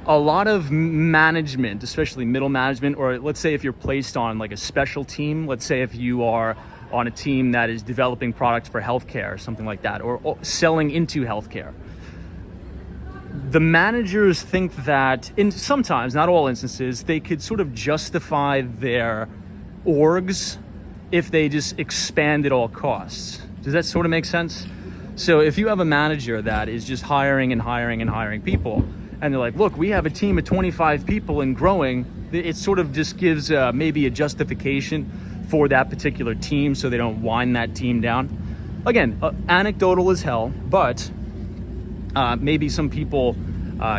A: a lot of management, especially middle management, or let's say if you're placed on like a special team, let's say if you are on a team that is developing products for healthcare or something like that, or selling into healthcare. The managers think that, sometimes, not all instances, they could sort of justify their orgs if they just expand at all costs. Does that sort of make sense? So if you have a manager that is just hiring and hiring and hiring people, and they're like, look, we have a team of 25 people and growing, it sort of just gives maybe a justification for that particular team so they don't wind that team down. Again, anecdotal as hell, but maybe some people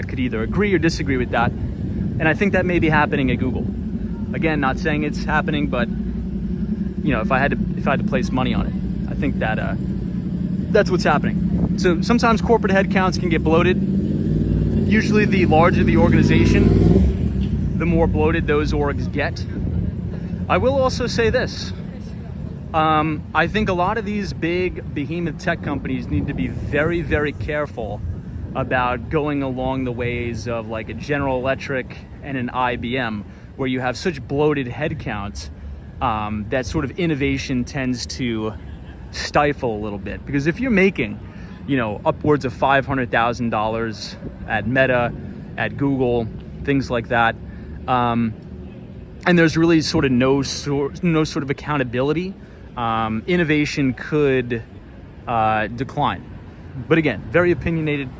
A: could either agree or disagree with that. And I think that may be happening at Google. Again, not saying it's happening, but if I had to place money on it, I think that that's what's happening. So sometimes corporate headcounts can get bloated. Usually the larger the organization, the more bloated those orgs get. I will also say this. I think a lot of these big behemoth tech companies need to be very, very careful about going along the ways of like a General Electric and an IBM, where you have such bloated headcounts that sort of innovation tends to stifle a little bit. Because if you're making, upwards of $500,000 at Meta, at Google, things like that, and there's really sort of no sort of accountability, innovation could decline. But again, very opinionated.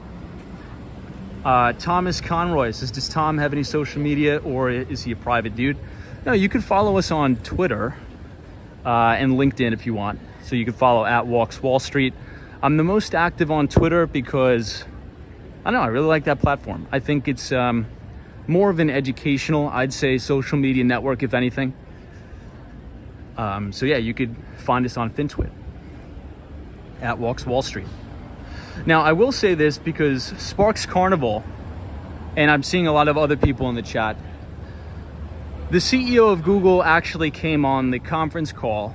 A: Thomas Conroy says, does Tom have any social media, or is he a private dude? No, you can follow us on Twitter and LinkedIn if you want. So you can follow at Walks Wall Street. I'm the most active on Twitter because, I don't know, I really like that platform. I think it's more of an educational, I'd say, social media network, if anything. So yeah, you could find us on FinTwit, at Walks Wall Street. Now, I will say this because Sparks Carnival, and I'm seeing a lot of other people in the chat, the CEO of Google actually came on the conference call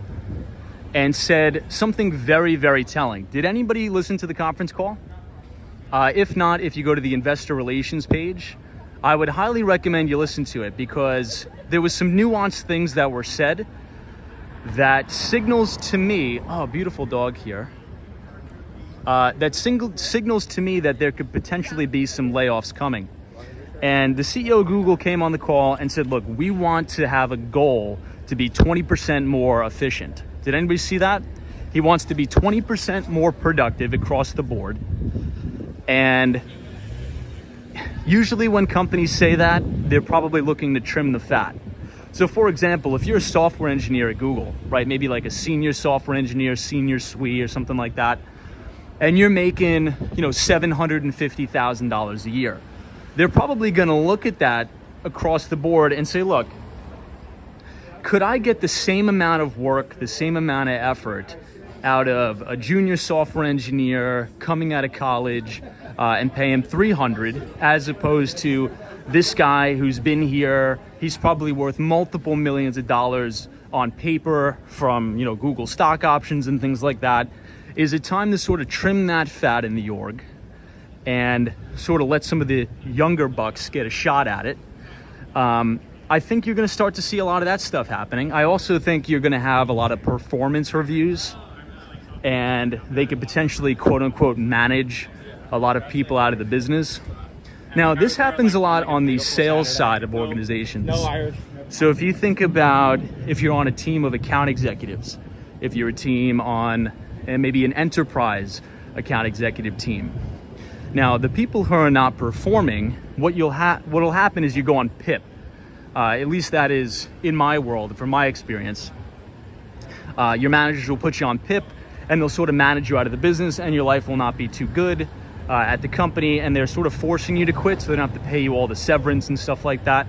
A: and said something very, very telling. Did anybody listen to the conference call? If not, if you go to the investor relations page, I would highly recommend you listen to it, because there was some nuanced things that were said that signals to me, oh, beautiful dog here. That signals to me that there could potentially be some layoffs coming. And the CEO of Google came on the call and said, look, we want to have a goal to be 20% more efficient. Did anybody see that? He wants to be 20% more productive across the board. And usually when companies say that, they're probably looking to trim the fat. So for example, if you're a software engineer at Google, right, maybe like a senior software engineer, senior SWE or something like that, and you're making, $750,000 a year, they're probably going to look at that across the board and say, look, could I get the same amount of work, the same amount of effort out of a junior software engineer coming out of college and pay him $300, as opposed to this guy who's been here, he's probably worth multiple millions of dollars on paper from, Google stock options and things like that. Is it time to sort of trim that fat in the org and sort of let some of the younger bucks get a shot at it? I think you're going to start to see a lot of that stuff happening. I also think you're going to have a lot of performance reviews, and they could potentially, quote unquote, manage a lot of people out of the business. Now, this happens a lot on the sales side of organizations. So if you think about, if you're on a team of account executives, if you're a team on and maybe an enterprise account executive team. Now, the people who are not performing, what'll happen is you go on PIP. At least that is in my world, from my experience. Your managers will put you on PIP, and they'll sort of manage you out of the business, and your life will not be too good at the company, and they're sort of forcing you to quit, so they don't have to pay you all the severance and stuff like that.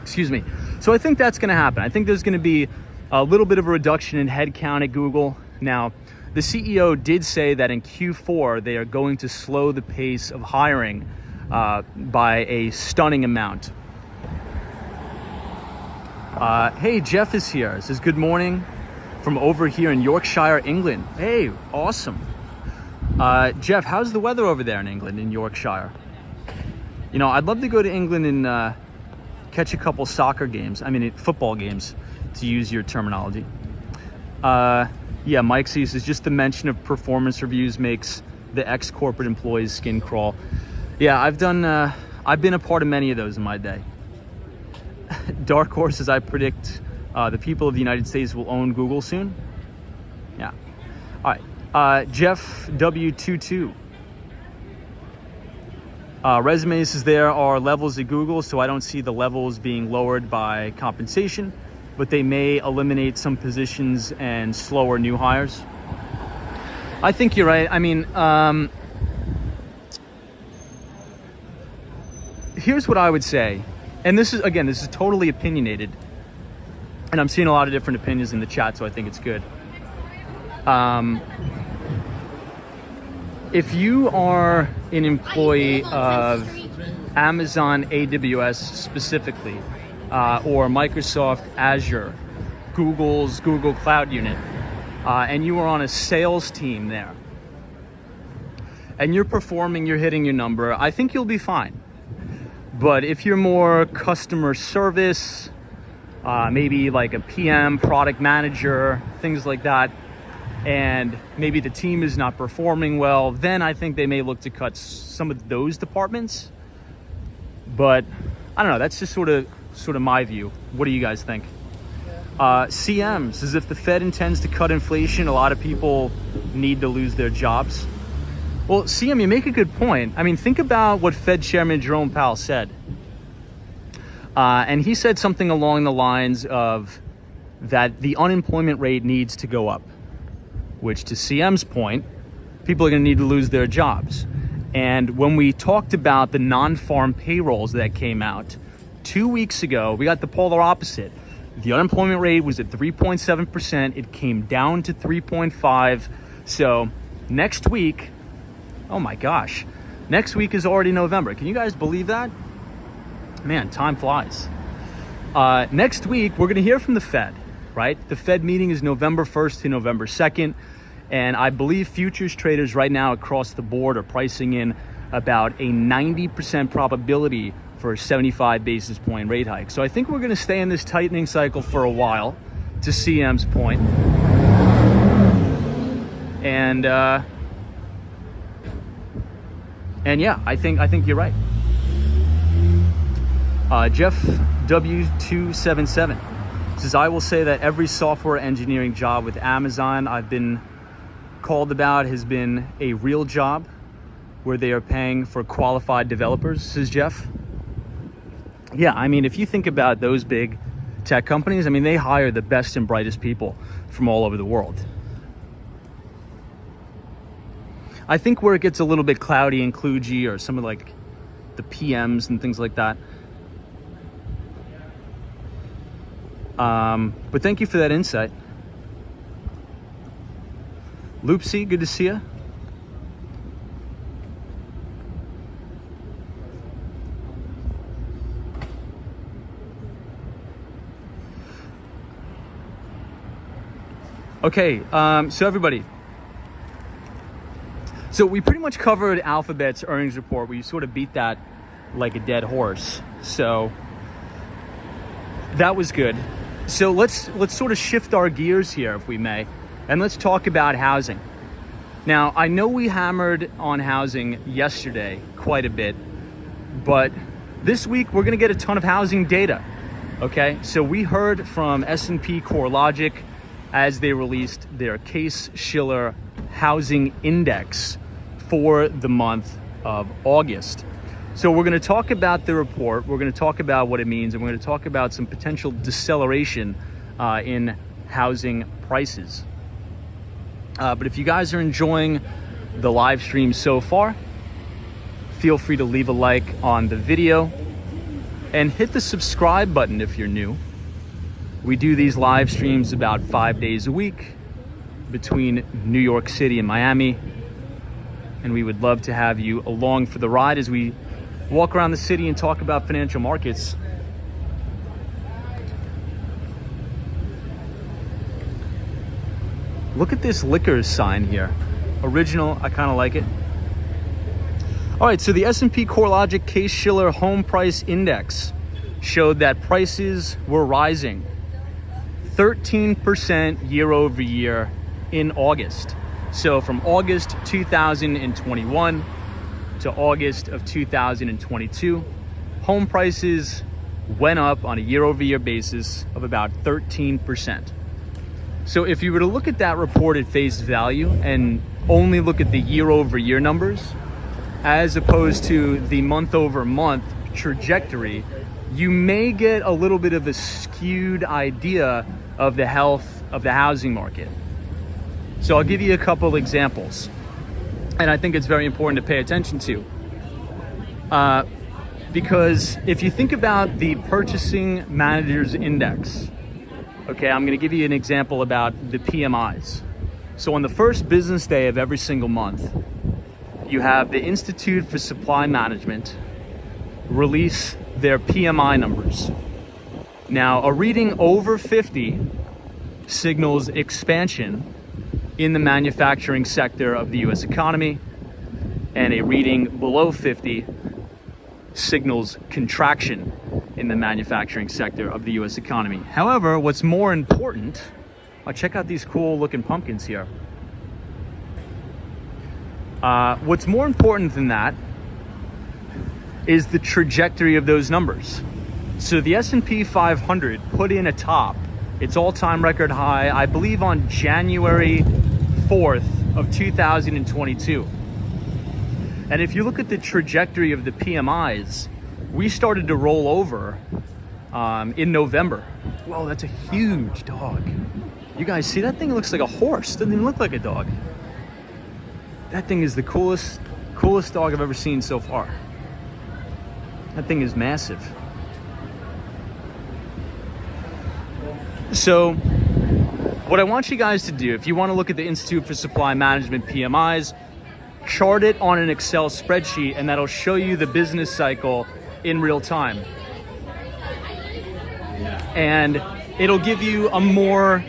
A: Excuse me. So I think that's going to happen. I think there's going to be a little bit of a reduction in headcount at Google. Now, the CEO did say that in Q4, they are going to slow the pace of hiring by a stunning amount. Hey, Jeff is here. Says, good morning from over here in Yorkshire, England. Hey, awesome. Jeff, how's the weather over there in England, in Yorkshire? I'd love to go to England and catch a couple football games, to use your terminology. Yeah, Mike says, just the mention of performance reviews makes the ex-corporate employees' skin crawl. Yeah, I've been a part of many of those in my day. Dark Horse, I predict the people of the United States will own Google soon. Yeah. All right. Jeff W22. Resume says there are levels at Google, so I don't see the levels being lowered by compensation, but they may eliminate some positions and slower new hires. I think you're right. Here's what I would say, and this is totally opinionated, and I'm seeing a lot of different opinions in the chat, so I think it's good. If you are an employee of Amazon AWS specifically, or Microsoft Azure, Google's Google Cloud Unit, and you are on a sales team there, and you're performing, you're hitting your number, I think you'll be fine. But if you're more customer service, maybe like a PM, product manager, things like that, and maybe the team is not performing well, then I think they may look to cut some of those departments. But I don't know, that's just sort of my view. What do you guys think? CM says, if the Fed intends to cut inflation, a lot of people need to lose their jobs. Well, CM, you make a good point. I mean, think about what Fed Chairman Jerome Powell said. And he said something along the lines of that the unemployment rate needs to go up, which to CM's point, people are going to need to lose their jobs. And when we talked about the non-farm payrolls that came out 2 weeks ago, we got the polar opposite. The unemployment rate was at 3.7%. It came down to 3.5. So next week, oh my gosh, next week is already November. Can you guys believe that? Man, time flies. Next week, we're going to hear from the Fed, right? The Fed meeting is November 1st to November 2nd. And I believe futures traders right now across the board are pricing in about a 90% probability for a 75 basis point rate hike. So I think we're going to stay in this tightening cycle for a while, to CM's point. And yeah, I think you're right. Jeff W277 says, I will say that every software engineering job with Amazon I've been called about has been a real job where they are paying for qualified developers, says Jeff. Yeah, I mean, if you think about those big tech companies, I mean, they hire the best and brightest people from all over the world. I think where it gets a little bit cloudy and kludgy are some of like the PMs and things like that. But thank you for that insight. Loopsy, good to see you. Okay, so everybody. So we pretty much covered Alphabet's earnings report. We sort of beat that like a dead horse. So that was good. So let's sort of shift our gears here, if we may, and let's talk about housing. Now, I know we hammered on housing yesterday quite a bit, but this week we're going to get a ton of housing data. Okay, so we heard from S&P CoreLogic as they released their Case-Shiller housing index for the month of August. So we're going to talk about the report, we're going to talk about what it means, and we're going to talk about some potential deceleration in housing prices. But if you guys are enjoying the live stream so far, feel free to leave a like on the video and hit the subscribe button if you're new. We do these live streams about 5 days a week between New York City and Miami, and we would love to have you along for the ride as we walk around the city and talk about financial markets. Look at this liquor sign here. Original, I kind of like it. All right, so the S&P CoreLogic Case-Shiller Home Price Index showed that prices were rising 13% year over year in August. So from August 2021 to August of 2022, home prices went up on a year over year basis of about 13%. So if you were to look at that report at face value and only look at the year over year numbers, as opposed to the month over month trajectory, you may get a little bit of a skewed idea of the health of the housing market. So I'll give you a couple examples, and I think it's very important to pay attention to. Because if you think about the Purchasing Managers Index, okay, I'm going to give you an example about the PMIs. So on the first business day of every single month, you have the Institute for Supply Management release their PMI numbers. Now, a reading over 50 signals expansion in the manufacturing sector of the US economy, and a reading below 50 signals contraction in the manufacturing sector of the US economy. However, what's more important, check out these cool looking pumpkins here. What's more important than that is the trajectory of those numbers. So the S&P 500 put in a top, its all-time record high, I believe on January 4th of 2022. And if you look at the trajectory of the PMIs, we started to roll over in November. Whoa, that's a huge dog. You guys see that thing? It looks like a horse. Doesn't even look like a dog. That thing is the coolest dog I've ever seen so far. That thing is massive. So what I want you guys to do, if you want to look at the Institute for Supply Management PMIs, chart it on an Excel spreadsheet, and that'll show you the business cycle in real time. And it'll give you a more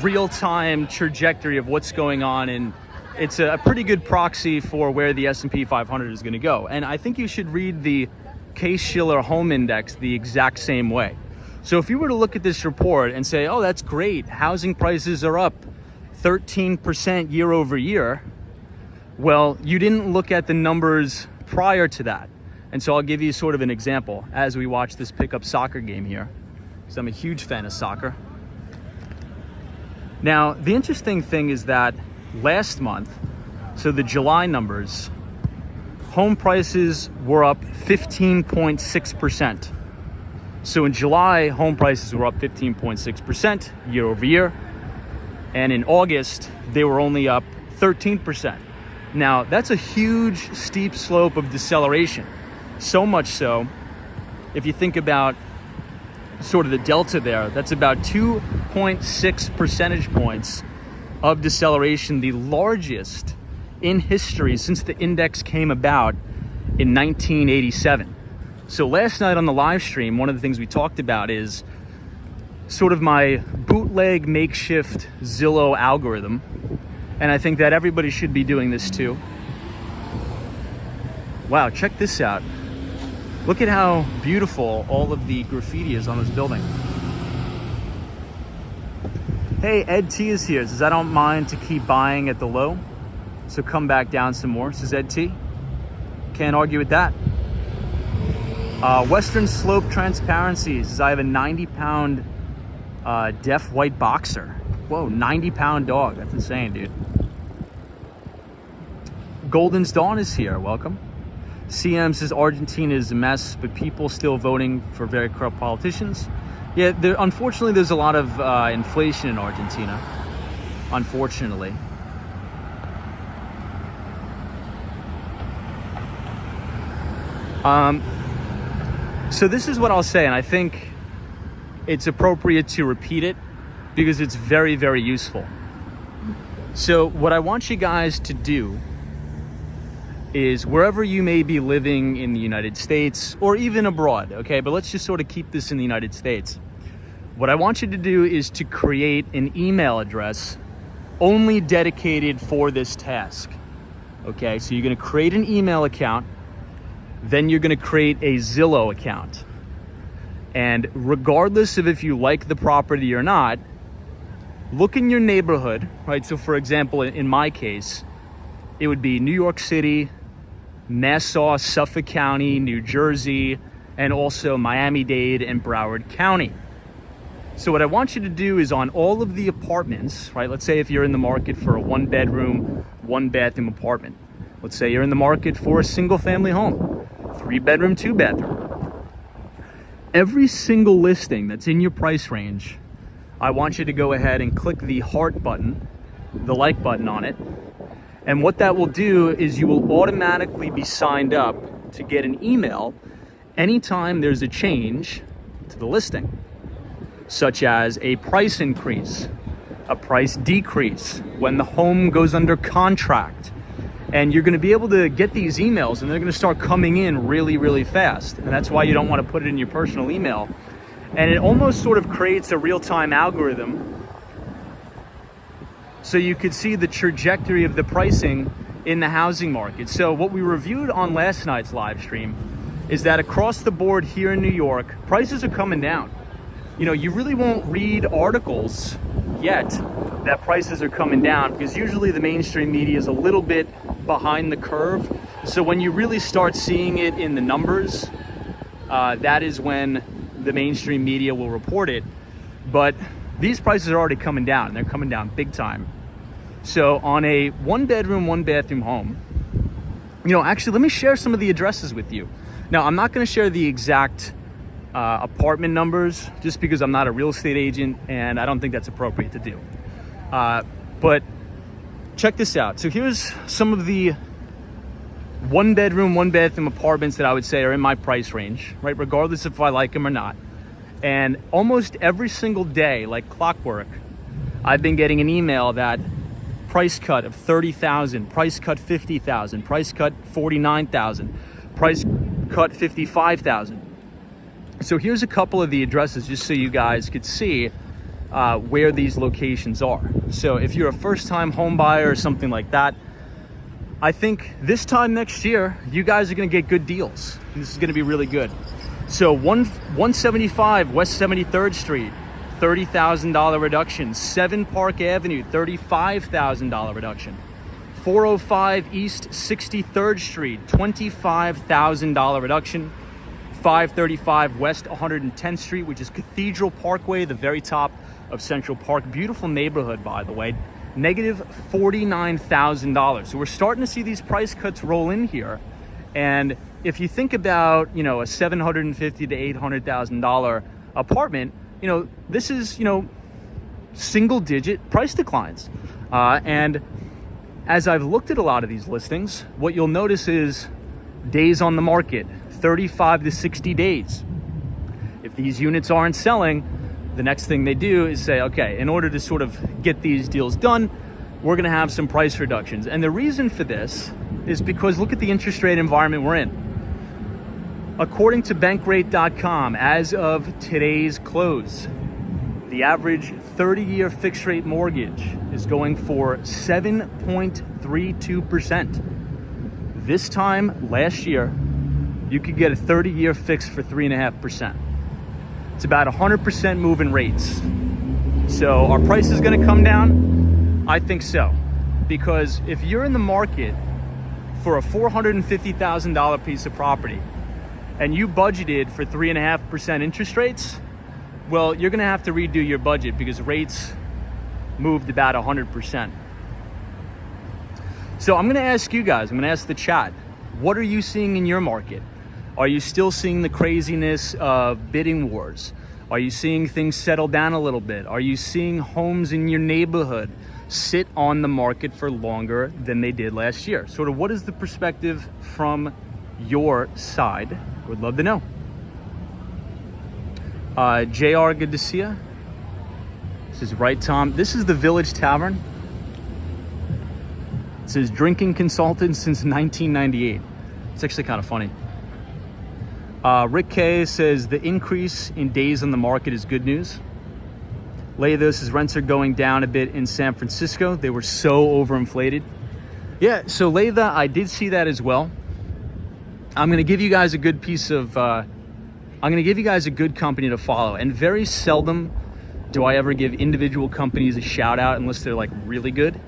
A: real-time trajectory of what's going on, and it's a pretty good proxy for where the S&P 500 is going to go. And I think you should read the Case-Shiller Home Index the exact same way. So if you were to look at this report and say, oh, that's great, housing prices are up 13% year over year, well, you didn't look at the numbers prior to that. And so I'll give you sort of an example as we watch this pickup soccer game here, because I'm a huge fan of soccer. Now, the interesting thing is that last month, so the July numbers, home prices were up 15.6%. So in July, home prices were up 15.6% year over year. And in August, they were only up 13%. Now, that's a huge, steep slope of deceleration. So much so, if you think about sort of the delta there, that's about 2.6 percentage points of deceleration, the largest in history since the index came about in 1987. So last night on the live stream, one of the things we talked about is sort of my bootleg makeshift Zillow algorithm. And I think that everybody should be doing this too. Wow, check this out. Look at how beautiful all of the graffiti is on this building. Hey, Ed T is here. Says, I don't mind to keep buying at the low, so come back down some more. Says Ed T. Can't argue with that. Western Slope Transparency says, I have a 90-pound deaf white boxer. Whoa, 90-pound dog. That's insane, dude. Golden's Dawn is here. Welcome. CM says Argentina is a mess, but people still voting for very corrupt politicians. Yeah, unfortunately, there's a lot of inflation in Argentina. Unfortunately. So this is what I'll say, and I think it's appropriate to repeat it because it's very, very useful. So what I want you guys to do is wherever you may be living in the United States or even abroad, okay, but let's just sort of keep this in the United States. What I want you to do is to create an email address only dedicated for this task, okay? So you're gonna create an email account, then you're gonna create a Zillow account. And regardless of if you like the property or not, look in your neighborhood, right? So for example, in my case, it would be New York City, Nassau, Suffolk County, New Jersey, and also Miami-Dade and Broward County. So what I want you to do is on all of the apartments, right? Let's say if you're in the market for a 1-bedroom, 1-bathroom apartment. Let's say you're in the market for a single-family home, 3-bedroom, 2-bathroom. Every single listing that's in your price range, I want you to go ahead and click the heart button, the like button on it. And what that will do is you will automatically be signed up to get an email anytime there's a change to the listing, such as a price increase, a price decrease, when the home goes under contract. And you're gonna be able to get these emails and they're gonna start coming in really, really fast. And that's why you don't wanna put it in your personal email. And it almost sort of creates a real-time algorithm so you could see the trajectory of the pricing in the housing market. So what we reviewed on last night's live stream is that across the board here in New York, prices are coming down. You know, you really won't read articles yet that prices are coming down because usually the mainstream media is a little bit behind the curve. So when you really start seeing it in the numbers, that is when the mainstream media will report it. But these prices are already coming down, and they're coming down big time. So on a 1-bedroom, 1-bathroom home, Actually, let me share some of the addresses with you. Now, I'm not going to share the exact apartment numbers just because I'm not a real estate agent and I don't think that's appropriate to do. But check this out. So here's some of the 1-bedroom, 1-bathroom apartments that I would say are in my price range, right? Regardless if I like them or not. And almost every single day, like clockwork, I've been getting an email that price cut of $30,000, price cut $50,000, price cut $49,000, price cut $55,000. So here's a couple of the addresses just so you guys could see where these locations are. So if you're a first-time home buyer or something like that, I think this time next year, you guys are gonna get good deals. This is gonna be really good. So 175 West 73rd Street, $30,000 reduction. 7 Park Avenue, $35,000 reduction. 405 East 63rd Street, $25,000 reduction. 535 West 110th Street, which is Cathedral Parkway, the very top of Central Park. Beautiful neighborhood, by the way. Negative $49,000. So we're starting to see these price cuts roll in here. And if you think about, a $750,000 to $800,000 apartment, this is, single digit price declines. And as I've looked at a lot of these listings, what you'll notice is days on the market, 35 to 60 days. If these units aren't selling, the next thing they do is say, okay, in order to sort of get these deals done, we're gonna have some price reductions. And the reason for this is because look at the interest rate environment we're in. According to bankrate.com, as of today's close, the average 30-year fixed rate mortgage is going for 7.32%. This time last year, you could get a 30-year fix for 3.5%. It's about 100% move in rates. So our price is gonna come down? I think so. Because if you're in the market for a $450,000 piece of property and you budgeted for 3.5% interest rates, well, you're gonna have to redo your budget because rates moved about 100%. So I'm gonna ask you guys, I'm gonna ask the chat, what are you seeing in your market? Are you still seeing the craziness of bidding wars? Are you seeing things settle down a little bit? Are you seeing homes in your neighborhood sit on the market for longer than they did last year? Sort of what is the perspective from your side? I would love to know. JR, good to see you. This is right, Tom. This is the Village Tavern. It says drinking consultant since 1998. It's actually kind of funny. Rick K says the increase in days on the market is good news. Laythos says rents are going down a bit in San Francisco. They were so overinflated. Yeah, so Laytha, I did see that as well. I'm gonna give you guys a good piece of, I'm gonna give you guys a good company to follow. And very seldom do I ever give individual companies a shout out unless they're like really good.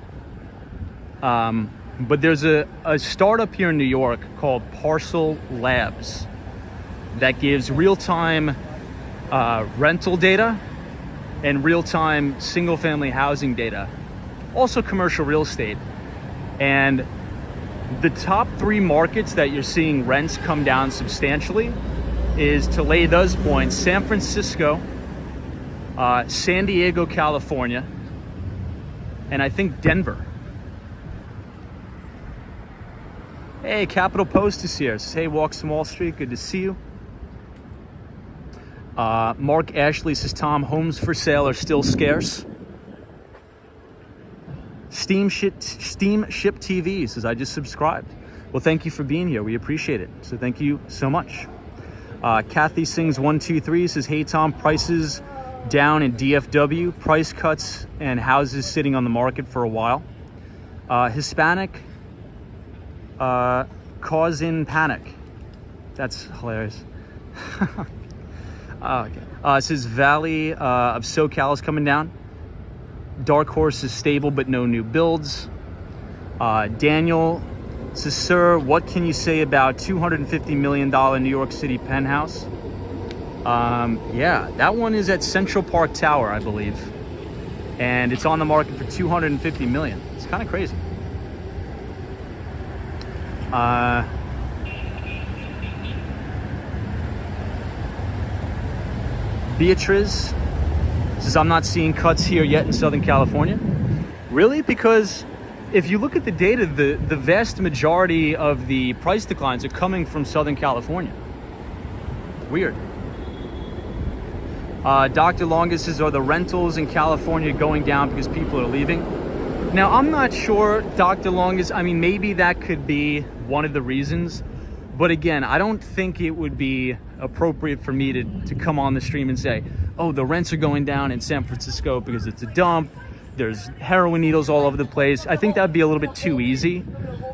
A: But there's a startup here in New York called Parcel Labs that gives real-time rental data and real-time single-family housing data, also commercial real estate. And the top 3 markets that you're seeing rents come down substantially is, to lay those points, San Francisco, San Diego, California, and I think Denver. Hey, Capital Post is here. Says, hey, Walks from Wall Street, good to see you. Mark Ashley says, Tom, homes for sale are still scarce. Steamship TV says, I just subscribed. Well, thank you for being here. We appreciate it. So thank you so much. Kathy Sings 123 says, hey, Tom, prices down in DFW, price cuts and houses sitting on the market for a while. Hispanic causing panic. That's hilarious. Okay. It says Valley of SoCal is coming down. Dark Horse is stable, but no new builds. Daniel says, sir, what can you say about $250 million New York City penthouse? Yeah, that one is at Central Park Tower, I believe. And it's on the market for $250 million. It's kind of crazy. Beatrice says, I'm not seeing cuts here yet in Southern California. Really? Because if you look at the data, the vast majority of the price declines are coming from Southern California. Weird. Dr. Longus says, are the rentals in California going down because people are leaving? Now, I'm not sure, Dr. Longus. I mean, maybe that could be one of the reasons. But again, I don't think it would be appropriate for me to come on the stream and say, oh, the rents are going down in San Francisco because it's a dump. There's heroin needles all over the place. I think that'd be a little bit too easy.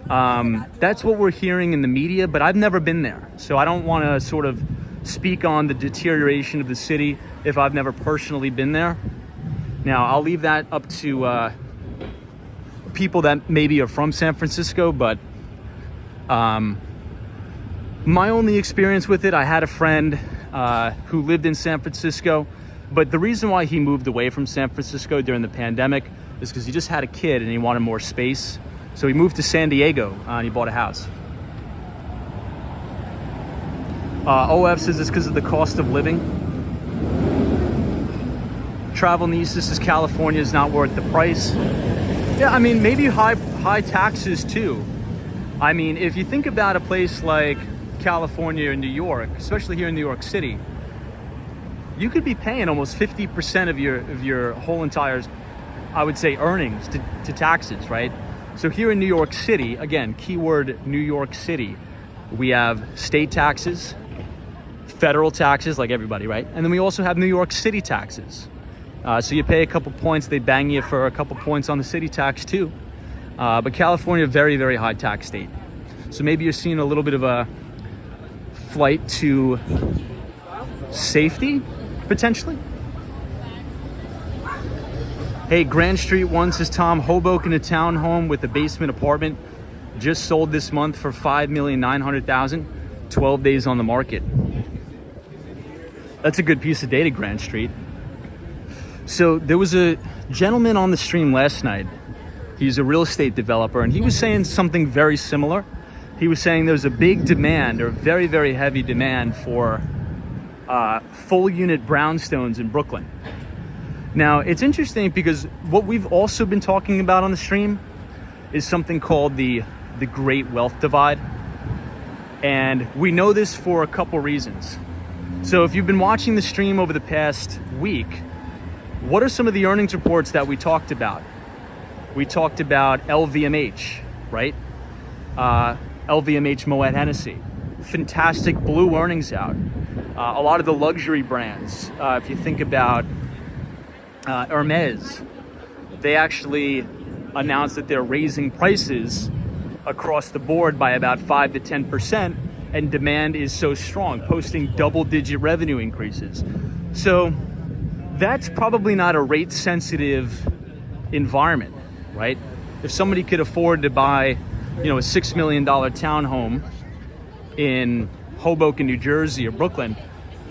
A: That's what we're hearing in the media, but I've never been there. So I don't want to sort of speak on the deterioration of the city if I've never personally been there. Now, I'll leave that up to people that maybe are from San Francisco, but my only experience with it, I had a friend who lived in San Francisco, but the reason why he moved away from San Francisco during the pandemic is because he just had a kid and he wanted more space. So he moved to San Diego and he bought a house. OF says it's because of the cost of living. Travel Nisa says California is not worth the price. Yeah, I mean, maybe high taxes too. I mean, if you think about a place like California or New York, especially here in New York City, you could be paying almost 50% of your whole entire, I would say, earnings to taxes, right? So here in New York City, again, keyword New York City, we have state taxes, federal taxes, like everybody, right? And then we also have New York City taxes. So you pay a couple points, they bang you for a couple points on the city tax too. But California, very, very high tax state. So maybe you're seeing a little bit of a flight to safety, potentially. Hey, Grand Street 1 says, Tom, Hoboken, a townhome with a basement apartment, just sold this month for $5,900,000, 12 days on the market. That's a good piece of data, Grand Street. So there was a gentleman on the stream last night. He's a real estate developer, and he was saying something very similar. He was saying there's a big demand, or very, very heavy demand for full unit brownstones in Brooklyn. Now, it's interesting because what we've also been talking about on the stream is something called the Great Wealth Divide. And we know this for a couple reasons. So if you've been watching the stream over the past week, what are some of the earnings reports that we talked about? We talked about LVMH, right? LVMH Moet Hennessy. Fantastic blue earnings out. A lot of the luxury brands, if you think about Hermes, they actually announced that they're raising prices across the board by about 5 to 10%, and demand is so strong, posting double-digit revenue increases. So that's probably not a rate-sensitive environment, right? If somebody could afford to buy, a $6 million townhome in Hoboken, New Jersey, or Brooklyn,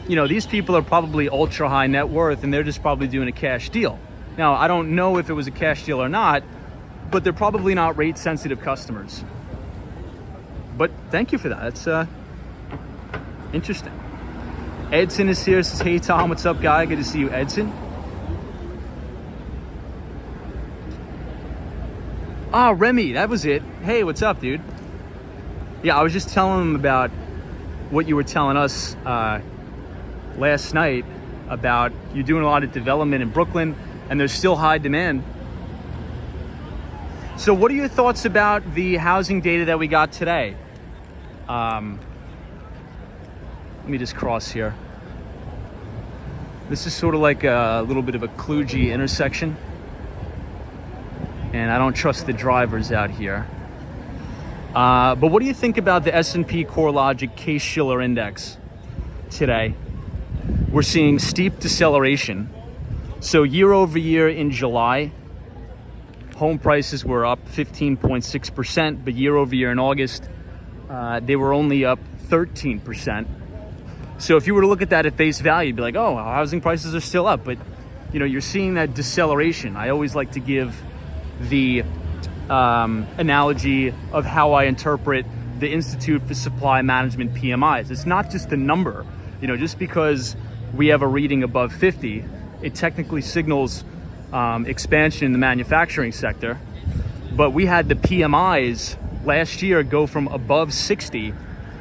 A: these people are probably ultra high net worth, and they're just probably doing a cash deal. Now, I don't know if it was a cash deal or not, but they're probably not rate sensitive customers. But thank you for that. That's interesting. Edson is here, says, hey Tom, what's up, guy? Good to see you, Edson. Ah, Remy, that was it. Hey, what's up, dude? Yeah, I was just telling him about what you were telling us last night about you doing a lot of development in Brooklyn, and there's still high demand. So what are your thoughts about the housing data that we got today? Let me just cross here. This is sort of like a little bit of a kludgy intersection, and I don't trust the drivers out here. But what do you think about the S&P CoreLogic Case-Shiller index today? We're seeing steep deceleration. So year over year in July, home prices were up 15.6%, but year over year in August, they were only up 13%. So if you were to look at that at face value, you'd be like, oh, housing prices are still up. But, you're seeing that deceleration. I always like to give the analogy of how I interpret the Institute for Supply Management PMIs. It's not just a number. You know, just because we have a reading above 50, it technically signals expansion in the manufacturing sector. But we had the PMIs last year go from above 60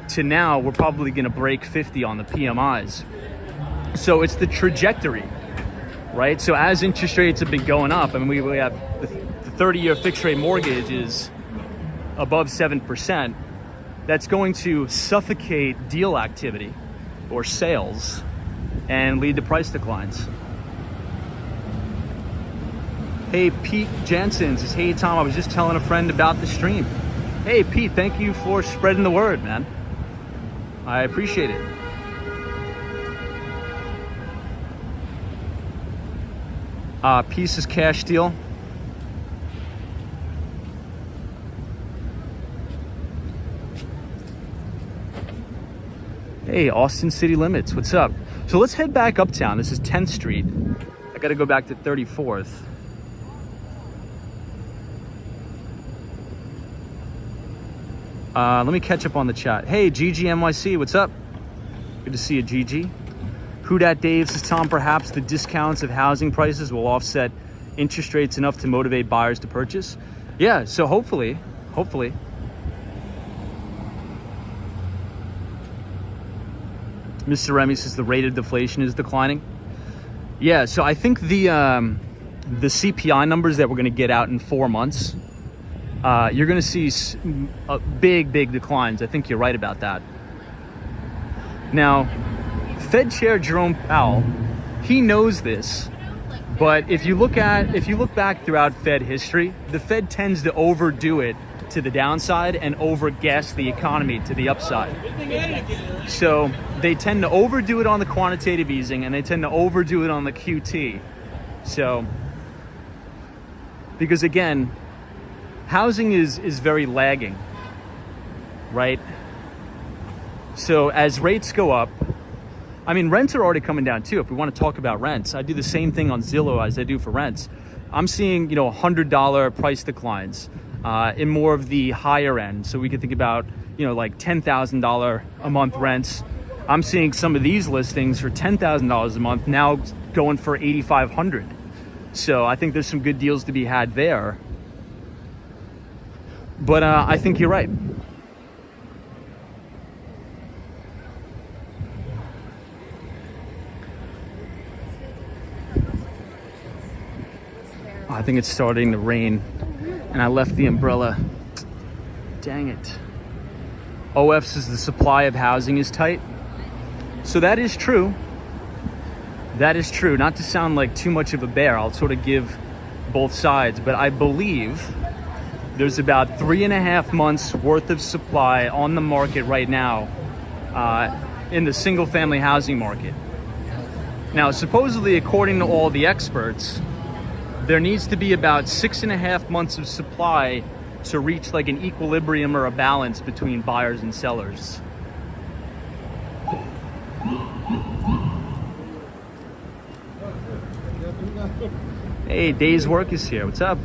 A: to now we're probably going to break 50 on the PMIs. So it's the trajectory, right? So as interest rates have been going up, I mean, we have the 30-year fixed rate mortgage is above 7%. That's going to suffocate deal activity or sales and lead to price declines. Hey, Pete Jansen says, hey, Tom, I was just telling a friend about the stream. Hey, Pete, thank you for spreading the word, man. I appreciate it. Peace is cash deal. Hey, Austin City Limits, what's up? So let's head back uptown. This is 10th Street. I gotta go back to 34th. Let me catch up on the chat. Hey, Gigi NYC, what's up? Good to see you, Gigi. Who Dat Dave says, Tom, perhaps the discounts of housing prices will offset interest rates enough to motivate buyers to purchase? Yeah, so hopefully. Mr. Remy says the rate of deflation is declining. Yeah, so I think the CPI numbers that we're gonna get out in 4 months, you're going to see big declines. I think you're right about that. Now, Fed Chair Jerome Powell, he knows this, but if you look back throughout Fed history, the Fed tends to overdo it to the downside and overgas the economy to the upside. So they tend to overdo it on the quantitative easing and they tend to overdo it on the QT. So, because again, housing is very lagging, right? So as rates go up, I mean, rents are already coming down too. If we want to talk about rents, I do the same thing on Zillow as I do for rents. I'm seeing, $100 price declines in more of the higher end. So we could think about, like $10,000 a month rents. I'm seeing some of these listings for $10,000 a month now going for $8,500. So I think there's some good deals to be had there. But I think you're right. I think it's starting to rain, and I left the umbrella. Dang it. OF says the supply of housing is tight. So that is true. That is true. Not to sound like too much of a bear, I'll sort of give both sides, but I believe there's about 3.5 months worth of supply on the market right now in the single family housing market. Now, supposedly, according to all the experts, there needs to be about 6.5 months of supply to reach like an equilibrium or a balance between buyers and sellers. Hey, Day's Work is here. What's up?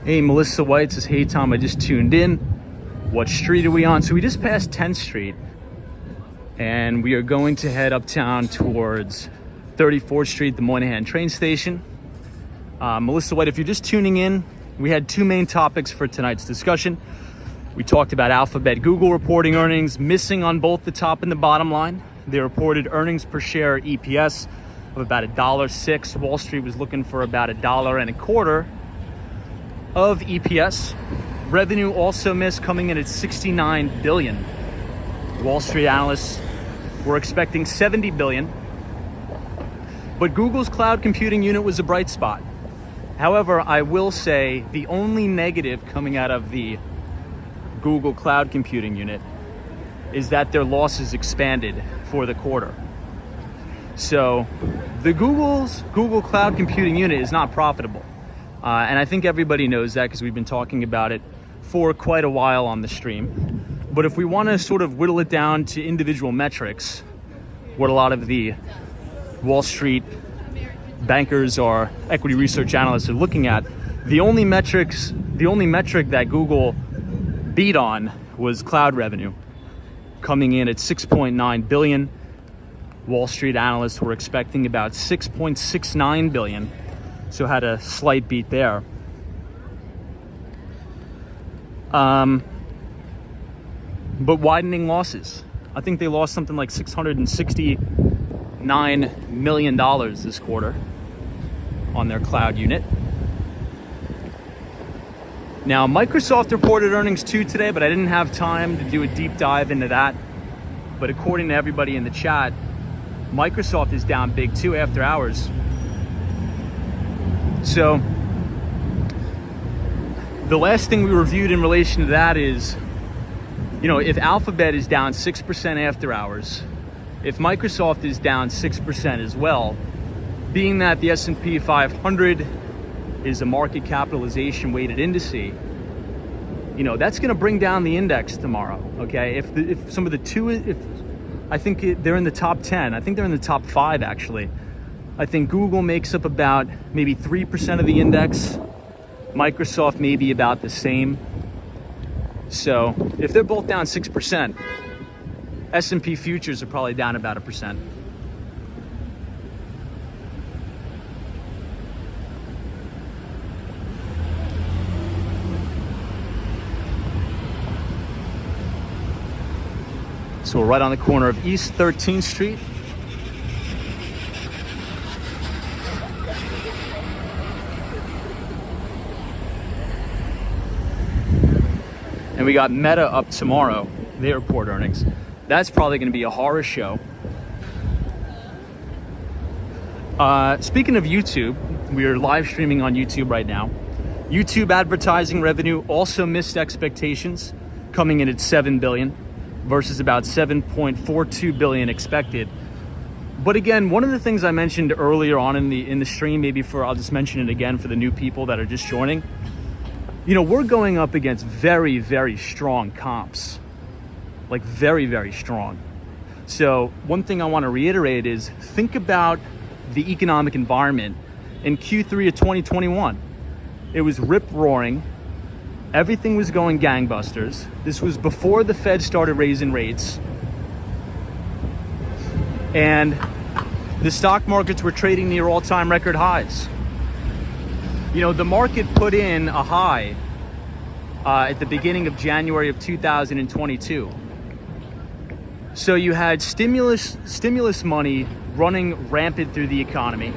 A: Hey, Melissa White says, hey, Tom, I just tuned in. What street are we on? So we just passed 10th Street, and we are going to head uptown towards 34th Street, the Moynihan train station. Melissa White, if you're just tuning in, we had two main topics for tonight's discussion. We talked about Alphabet, Google reporting earnings, missing on both the top and the bottom line. They reported earnings per share EPS of about $1.06. Wall Street was looking for about $1.25 of EPS. Revenue also missed, coming in at $69 billion. Wall Street analysts were expecting $70 billion. But Google's cloud computing unit was a bright spot. However, I will say the only negative coming out of the Google cloud computing unit is that their losses expanded for the quarter. So the Google Cloud Computing Unit is not profitable. And I think everybody knows that because we've been talking about it for quite a while on the stream. But if we want to sort of whittle it down to individual metrics, what a lot of the Wall Street bankers or equity research analysts are looking at, the only metric that Google beat on was cloud revenue, coming in at 6.9 billion. Wall Street analysts were expecting about 6.69 billion, so had a slight beat there. But widening losses. I think they lost something like $669 million this quarter on their cloud unit. Now, Microsoft reported earnings too today, but I didn't have time to do a deep dive into that. But according to everybody in the chat, Microsoft is down big too after hours. So the last thing we reviewed in relation to that is, if Alphabet is down 6% after hours, if Microsoft is down 6% as well, being that the S&P 500 is a market capitalization weighted index, that's going to bring down the index tomorrow. Okay, if some of the two, I think they're in the top 10. I think they're in the top 5 actually. I think Google makes up about maybe 3% of the index. Microsoft maybe about the same. So if they're both down 6%, S&P futures are probably down about 1%. So we're right on the corner of East 13th Street. And we got Meta up tomorrow. They report earnings. That's probably going to be a horror show. Speaking of YouTube, we're live streaming on YouTube right now. YouTube advertising revenue also missed expectations, coming in at 7 billion versus about 7.42 billion expected. But again, one of the things I mentioned earlier on in the stream, I'll just mention it again for the new people that are just joining. We're going up against very, very strong comps, like very, very strong. So one thing I want to reiterate is think about the economic environment in Q3 of 2021. It was rip-roaring. Everything was going gangbusters. This was before the Fed started raising rates. And the stock markets were trading near all-time record highs. The market put in a high at the beginning of January of 2022. So you had stimulus money running rampant through the economy.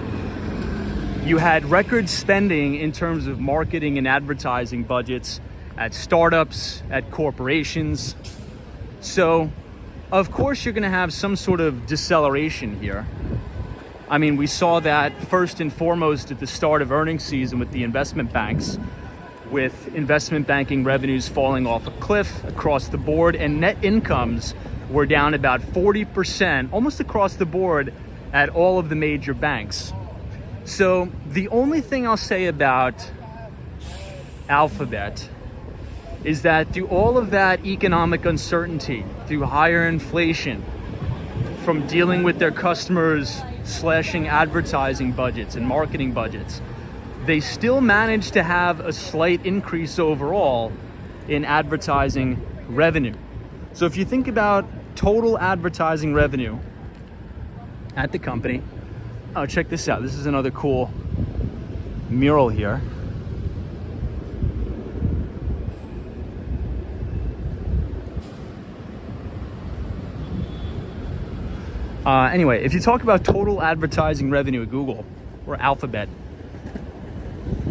A: You had record spending in terms of marketing and advertising budgets at startups, at corporations. So, of course, you're going to have some sort of deceleration here. I mean, we saw that first and foremost at the start of earnings season with the investment banks, with investment banking revenues falling off a cliff across the board, and net incomes were down about 40%, almost across the board at all of the major banks. So the only thing I'll say about Alphabet is that through all of that economic uncertainty, through higher inflation, from dealing with their customers slashing advertising budgets and marketing budgets, they still managed to have a slight increase overall in advertising revenue. So if you think about total advertising revenue at the company, oh, check this out. This is another cool mural here. Anyway, if you talk about total advertising revenue at Google or Alphabet,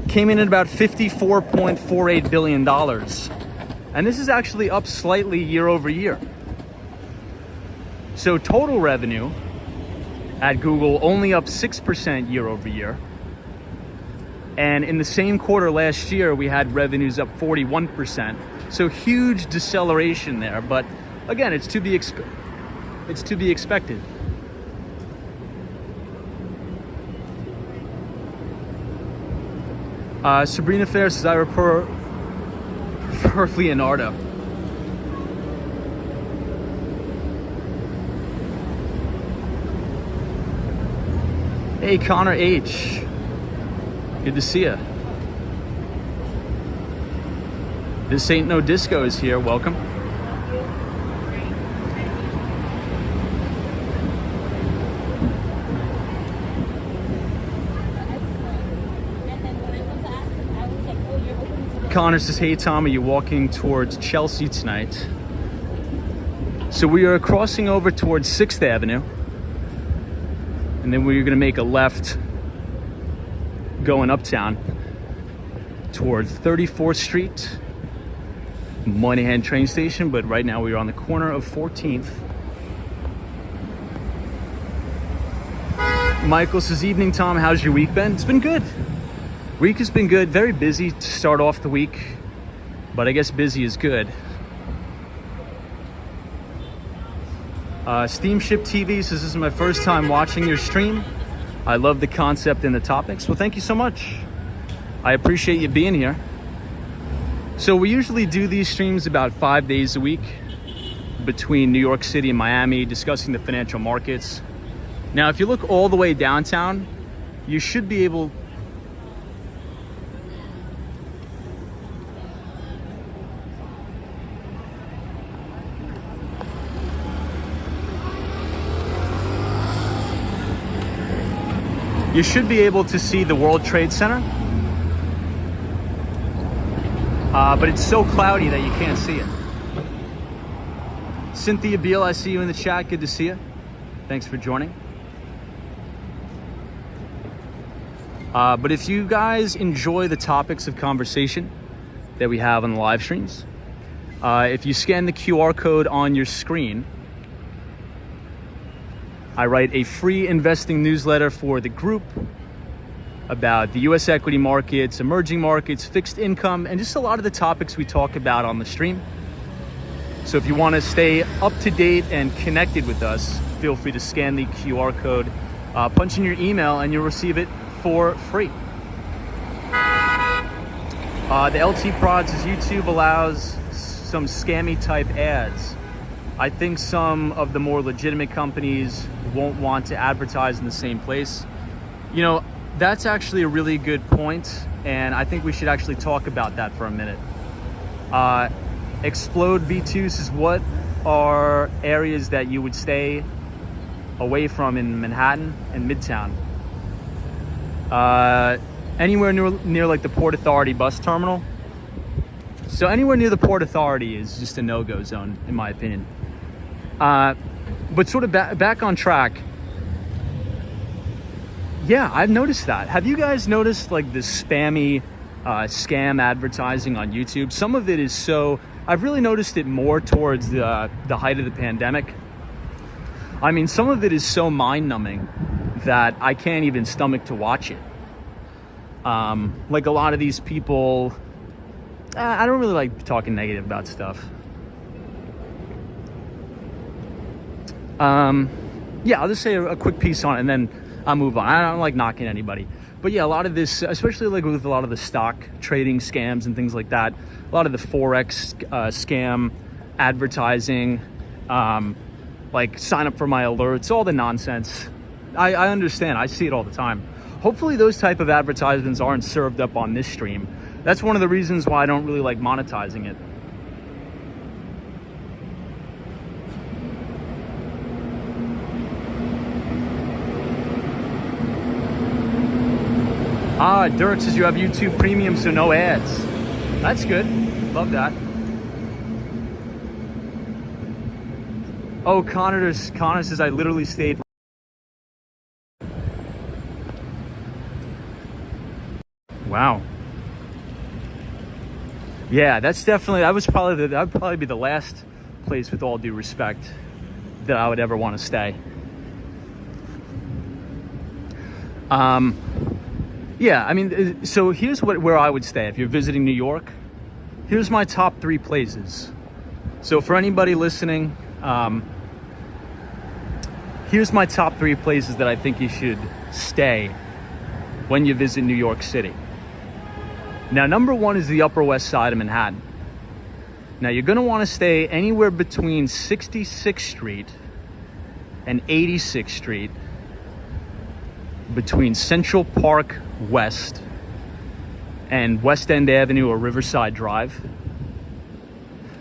A: came in at about $54.48 billion. And this is actually up slightly year over year. So total revenue at Google only up 6% year over year. And in the same quarter last year, we had revenues up 41%. So huge deceleration there. But again, it's to be expected. Sabrina Fair says I prefer Leonardo. Hey, Connor H. Good to see ya. This Ain't No Disco is here. Welcome. Connor says, hey Tom, are you walking towards Chelsea tonight? So we are crossing over towards 6th Avenue. And then we're gonna make a left going uptown towards 34th Street, Moynihan train station, but right now we are on the corner of 14th. Michael says, evening Tom, how's your week been? It's been good. Week has been good, very busy to start off the week, but I guess busy is good. Steamship TV says, this is my first time watching your stream. I love the concept and the topics. Well, thank you so much. I appreciate you being here. So we usually do these streams about 5 days a week between New York City and Miami, discussing the financial markets. Now, if you look all the way downtown, you should be able to see the World Trade Center, but it's so cloudy that you can't see it. Cynthia Beal, I see you in the chat. Good to see you. Thanks for joining. But if you guys enjoy the topics of conversation that we have on the live streams, if you scan the QR code on your screen, I write a free investing newsletter for the group about the US equity markets, emerging markets, fixed income, and just a lot of the topics we talk about on the stream. So if you want to stay up to date and connected with us, feel free to scan the QR code, punch in your email, and you'll receive it for free. The LT Prod says YouTube allows some scammy type ads. I think some of the more legitimate companies won't want to advertise in the same place. You know, that's actually a really good point, and I think we should actually talk about that for a minute. Explode V2 says, what are areas that you would stay away from in Manhattan and Midtown? Anywhere near like the Port Authority bus terminal. So anywhere near the Port Authority is just a no-go zone, in my opinion. But sort of back on track. Yeah, I've noticed that. Have you guys noticed like the spammy scam advertising on YouTube? Some of it is so, I've really noticed it more towards the height of the pandemic. I mean, some of it is so mind-numbing that I can't even stomach to watch it. Like a lot of these people, I don't really like talking negative about stuff. Yeah, I'll just say a quick piece on it and then I'll move on. I don't like knocking anybody. But yeah, a lot of this, especially like with a lot of the stock trading scams and things like that, a lot of the Forex scam advertising, like sign up for my alerts, all the nonsense. I understand, I see it all the time. Hopefully those type of advertisements aren't served up on this stream. That's one of the reasons why I don't really like monetizing it. Dirk says you have YouTube Premium, so no ads. That's good. Love that. Oh, Connor says I literally stayed. Wow. Yeah, that's definitely, that would probably be the last place, with all due respect, that I would ever want to stay. Yeah, I mean, so here's where I would stay if you're visiting New York. Here's my top 3 places. So for anybody listening, here's my top 3 places that I think you should stay when you visit New York City. Now, number one is the Upper West Side of Manhattan. Now, you're going to want to stay anywhere between 66th Street and 86th Street, between Central Park West and West End Avenue or Riverside Drive.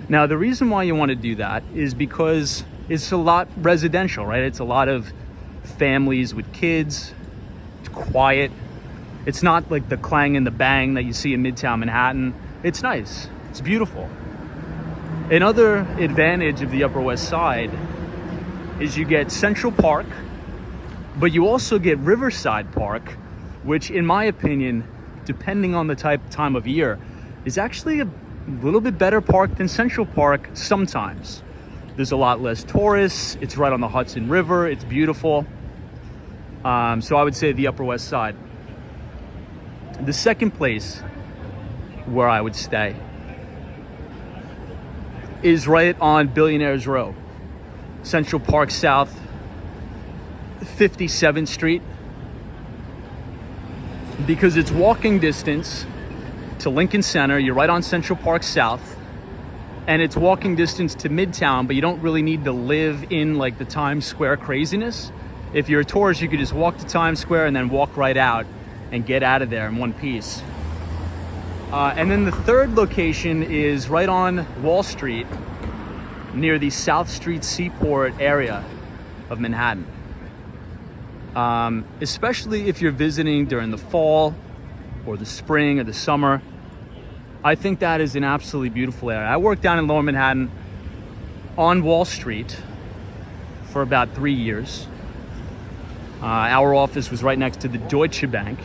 A: Now, the reason why you want to do that is because it's a lot residential, right? It's a lot of families with kids. It's quiet. It's not like the clang and the bang that you see in Midtown Manhattan. It's nice. It's beautiful. Another advantage of the Upper West Side is you get Central Park, but you also get Riverside Park, which in my opinion, depending on the time of year, is actually a little bit better park than Central Park sometimes. There's a lot less tourists. It's right on the Hudson River. It's beautiful. So I would say the Upper West Side. The second place where I would stay is right on Billionaires Row, Central Park South, 57th Street, because it's walking distance to Lincoln Center. You're right on Central Park South, and it's walking distance to Midtown, but you don't really need to live in like the Times Square craziness. If you're a tourist, you could just walk to Times Square and then walk right out and get out of there in one piece. And then the third location is right on Wall Street, near the South Street Seaport area of Manhattan. Especially if you're visiting during the fall or the spring or the summer, I think that is an absolutely beautiful area. I worked down in Lower Manhattan on Wall Street for about 3 years. Our office was right next to the Deutsche Bank.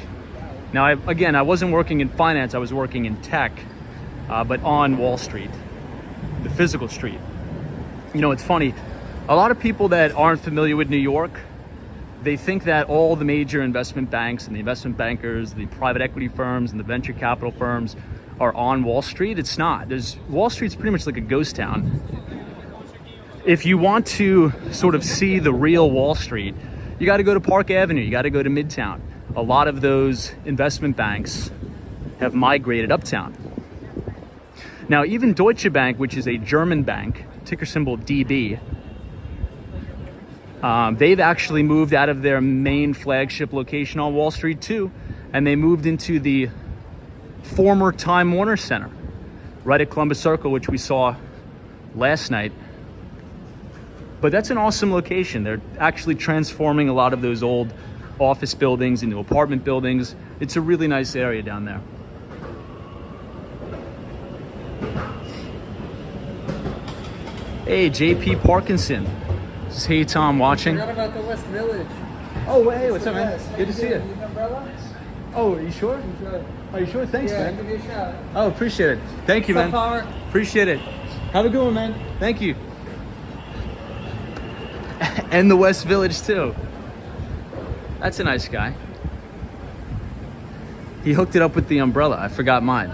A: Now, I wasn't working in finance, I was working in tech, but on Wall Street, the physical street. You know, it's funny, a lot of people that aren't familiar with New York, they think that all the major investment banks and the investment bankers, the private equity firms and the venture capital firms are on Wall Street. It's not. Wall Street's pretty much like a ghost town. If you want to sort of see the real Wall Street, you got to go to Park Avenue, you got to go to Midtown. A lot of those investment banks have migrated uptown. Now, even Deutsche Bank, which is a German bank, ticker symbol DB, they've actually moved out of their main flagship location on Wall Street too, and they moved into the former Time Warner Center, right at Columbus Circle, which we saw last night. But that's an awesome location. They're actually transforming a lot of those old office buildings into apartment buildings. It's a really nice area down there. Hey, JP Parkinson. This is Hey Tom watching.
B: I forgot about the West Village.
A: Oh, hey, what's up, man? Good to see you.
B: Need an umbrella?
A: Oh, are you sure? Are you sure? Thanks,
B: Yeah,
A: man.
B: give me a shout.
A: Oh, appreciate it. Thank you,
B: What's
A: man.
B: up, Palmer?
A: Appreciate it. Have a good one, man. Thank you. And the West Village, too. That's a nice guy. He hooked it up with the umbrella. I forgot mine.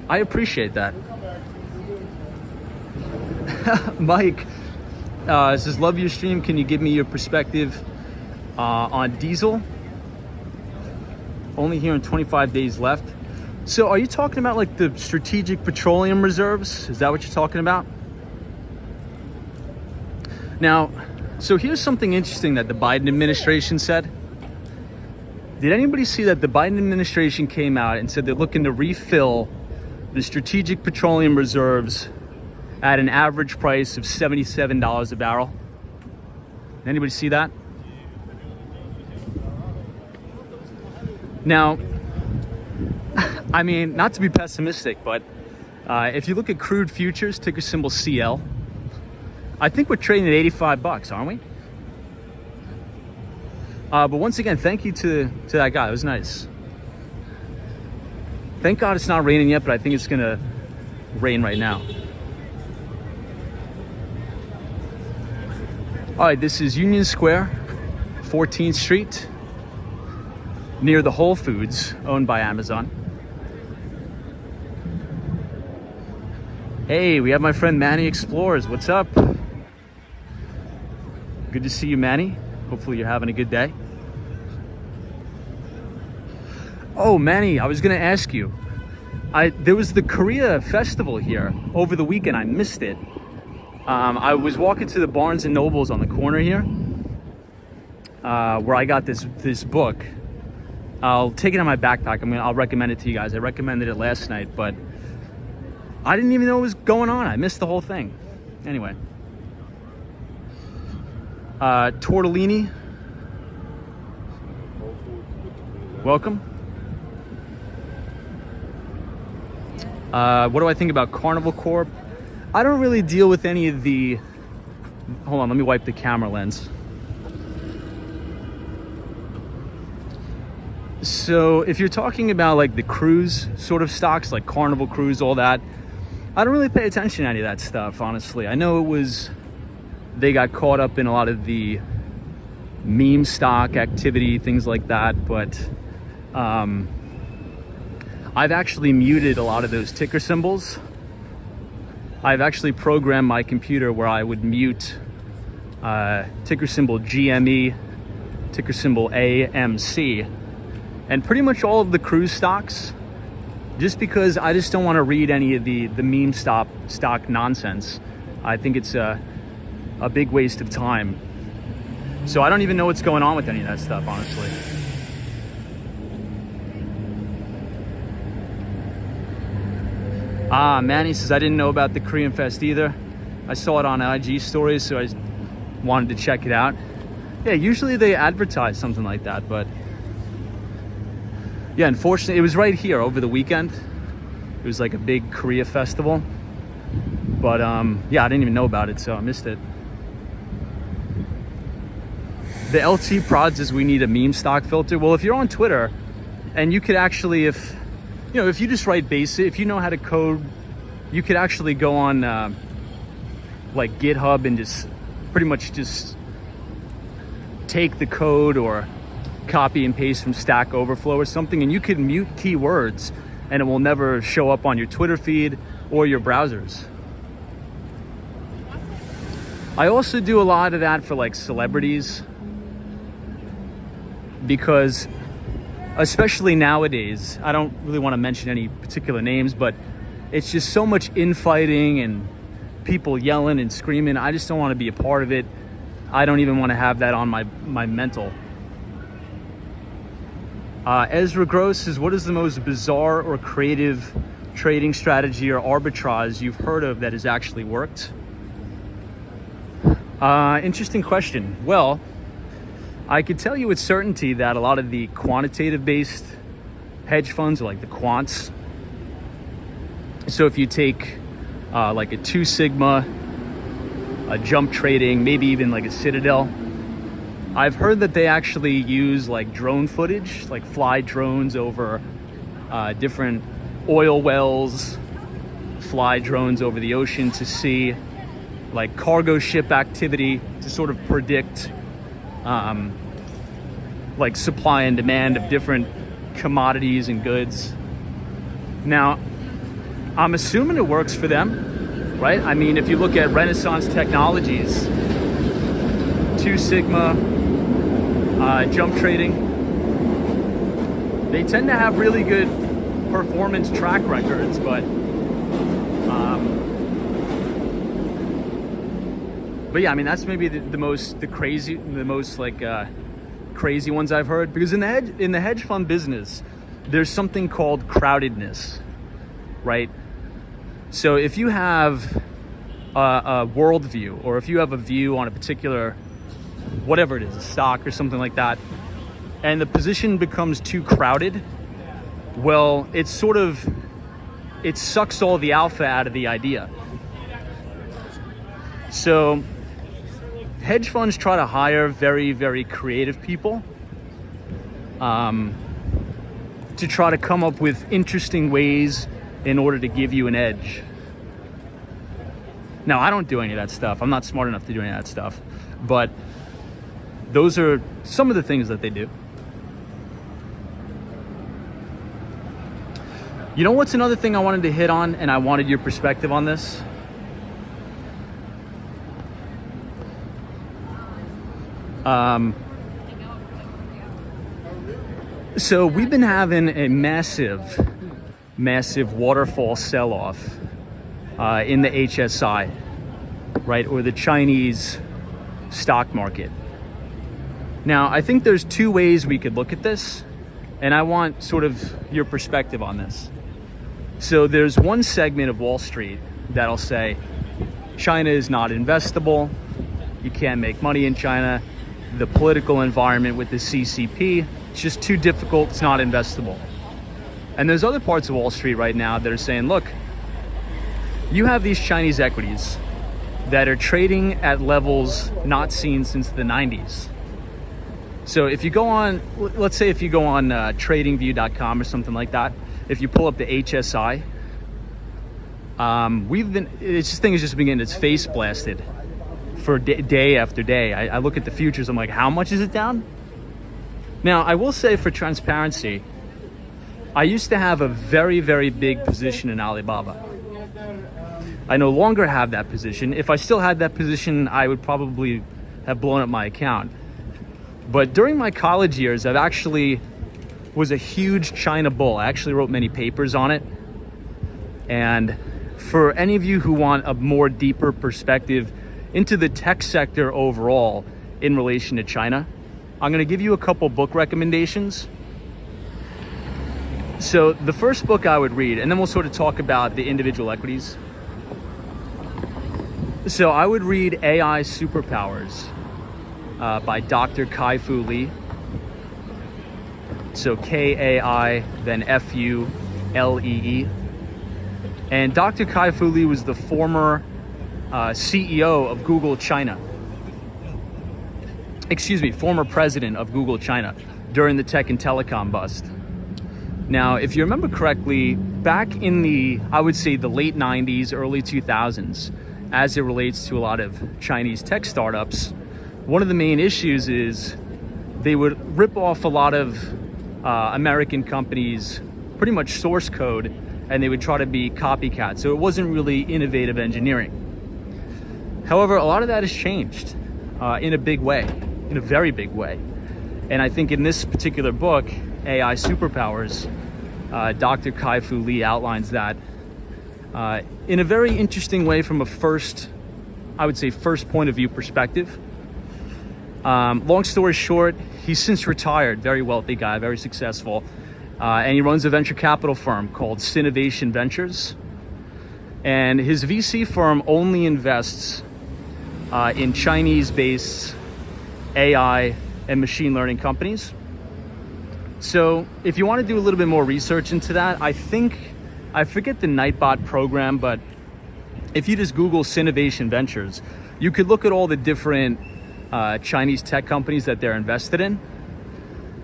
A: I appreciate that. Mike says, love your stream. Can you give me your perspective on diesel? Only here in 25 days left. So are you talking about like the strategic petroleum reserves? Is that what you're talking about? Now, so here's something interesting that the Biden administration said. Did anybody see that the Biden administration came out and said they're looking to refill the strategic petroleum reserves at an average price of $77 a barrel? Anybody see that? Now, I mean, not to be pessimistic, but if you look at crude futures, ticker symbol CL, I think we're trading at 85 bucks, aren't we? But once again, thank you to that guy. It was nice. Thank God it's not raining yet, but I think it's gonna rain right now. All right, this is Union Square, 14th Street, near the Whole Foods owned by Amazon. Hey, we have my friend Manny Explores. What's up? Good to see you, Manny. Hopefully you're having a good day. Oh, Manny, I was gonna ask you, There was the Korea festival here over the weekend. I missed it. I was walking to the Barnes and Nobles on the corner here, where I got this book. I'll take it in my backpack. I'll recommend it to you guys. I recommended it last night, but I didn't even know what was going on. I missed the whole thing. Anyway, tortellini. Welcome. What do I think about Carnival Corp? I don't really deal with any of the... Hold on, let me wipe the camera lens. So if you're talking about like the cruise sort of stocks, like Carnival Cruise, all that, I don't really pay attention to any of that stuff, honestly. I know they got caught up in a lot of the meme stock activity, things like that, but I've actually muted a lot of those ticker symbols. I've actually programmed my computer where I would mute ticker symbol GME, ticker symbol AMC, and pretty much all of the cruise stocks, just because I just don't want to read any of the meme stock nonsense. I think it's a big waste of time. So I don't even know what's going on with any of that stuff, honestly. Manny says, I didn't know about the Korean Fest either. I saw it on IG stories, so I wanted to check it out. Yeah, usually they advertise something like that, but yeah, unfortunately, it was right here over the weekend. It was like a big Korea festival, but yeah, I didn't even know about it, so I missed it. The LT prods is we need a meme stock filter. Well, if you're on Twitter, and you could actually, if you just write basic, if you know how to code, you could actually go on like GitHub and just pretty much just take the code or copy and paste from Stack Overflow or something, and you could mute keywords and it will never show up on your Twitter feed or your browsers. I also do a lot of that for like celebrities, because especially nowadays, I don't really want to mention any particular names, but it's just so much infighting and people yelling and screaming. I just don't want to be a part of it. I don't even want to have that on my mental. Ezra Gross says, what is the most bizarre or creative trading strategy or arbitrage you've heard of that has actually worked? Interesting question. Well, I could tell you with certainty that a lot of the quantitative-based hedge funds, or like the quants, so if you take like a 2 Sigma, a jump trading, maybe even like a Citadel, I've heard that they actually use like drone footage, like fly drones over different oil wells, fly drones over the ocean to see like cargo ship activity to sort of predict like supply and demand of different commodities and goods. Now, I'm assuming it works for them, right? I mean, if you look at Renaissance Technologies, 2 Sigma, jump trading, they tend to have really good performance track records, but yeah, I mean, that's maybe the most crazy ones I've heard, because in the hedge fund business, there's something called crowdedness, right? So if you have a worldview, or if you have a view on a particular, whatever it is, a stock or something like that, and the position becomes too crowded, well, it sucks all the alpha out of the idea. So hedge funds try to hire very, very creative people to try to come up with interesting ways in order to give you an edge. Now, I don't do any of that stuff. I'm not smart enough to do any of that stuff. But those are some of the things that they do. You know what's another thing I wanted to hit on, and I wanted your perspective on this? So we've been having a massive massive waterfall sell-off in the HSI, right, or the Chinese stock market. Now, I think there's two ways we could look at this, and I want sort of your perspective on this. So there's one segment of Wall Street that'll say China is not investable, you can't make money in China, the political environment with the CCP, it's just too difficult, it's not investable. And there's other parts of Wall Street right now that are saying, look, you have these Chinese equities that are trading at levels not seen since the 90s. So if you go on, let's say if you go on tradingview.com or something like that, if you pull up the HSI, this thing has just been getting its face blasted for day after day. I look at the futures, I'm like, how much is it down? Now, I will say for transparency, I used to have a very, very big position in Alibaba. I no longer have that position. If I still had that position, I would probably have blown up my account. But during my college years, I've actually was a huge China bull. I actually wrote many papers on it. And for any of you who want a more deeper perspective into the tech sector overall in relation to China, I'm going to give you a couple book recommendations. So the first book I would read, and then we'll sort of talk about the individual equities. So I would read AI Superpowers by Dr. Kai-Fu Lee. So K-A-I, then F-U-L-E-E. And Dr. Kai-Fu Lee was the former CEO of Google China. Excuse me, former president of Google China during the tech and telecom bust. Now, if you remember correctly, back in the, I would say the late 90s, early 2000s, as it relates to a lot of Chinese tech startups, one of the main issues is they would rip off a lot of American companies, pretty much source code, and they would try to be copycats. So it wasn't really innovative engineering. However, a lot of that has changed in a big way, in a very big way. And I think in this particular book, AI Superpowers, Dr. Kai-Fu Lee outlines that in a very interesting way from a first point of view perspective. Long story short, he's since retired, very wealthy guy, very successful. And he runs a venture capital firm called Sinovation Ventures. And his VC firm only invests in Chinese-based AI and machine learning companies. So if you want to do a little bit more research into that, I forget the Nightbot program, but if you just Google Sinovation Ventures, you could look at all the different Chinese tech companies that they're invested in.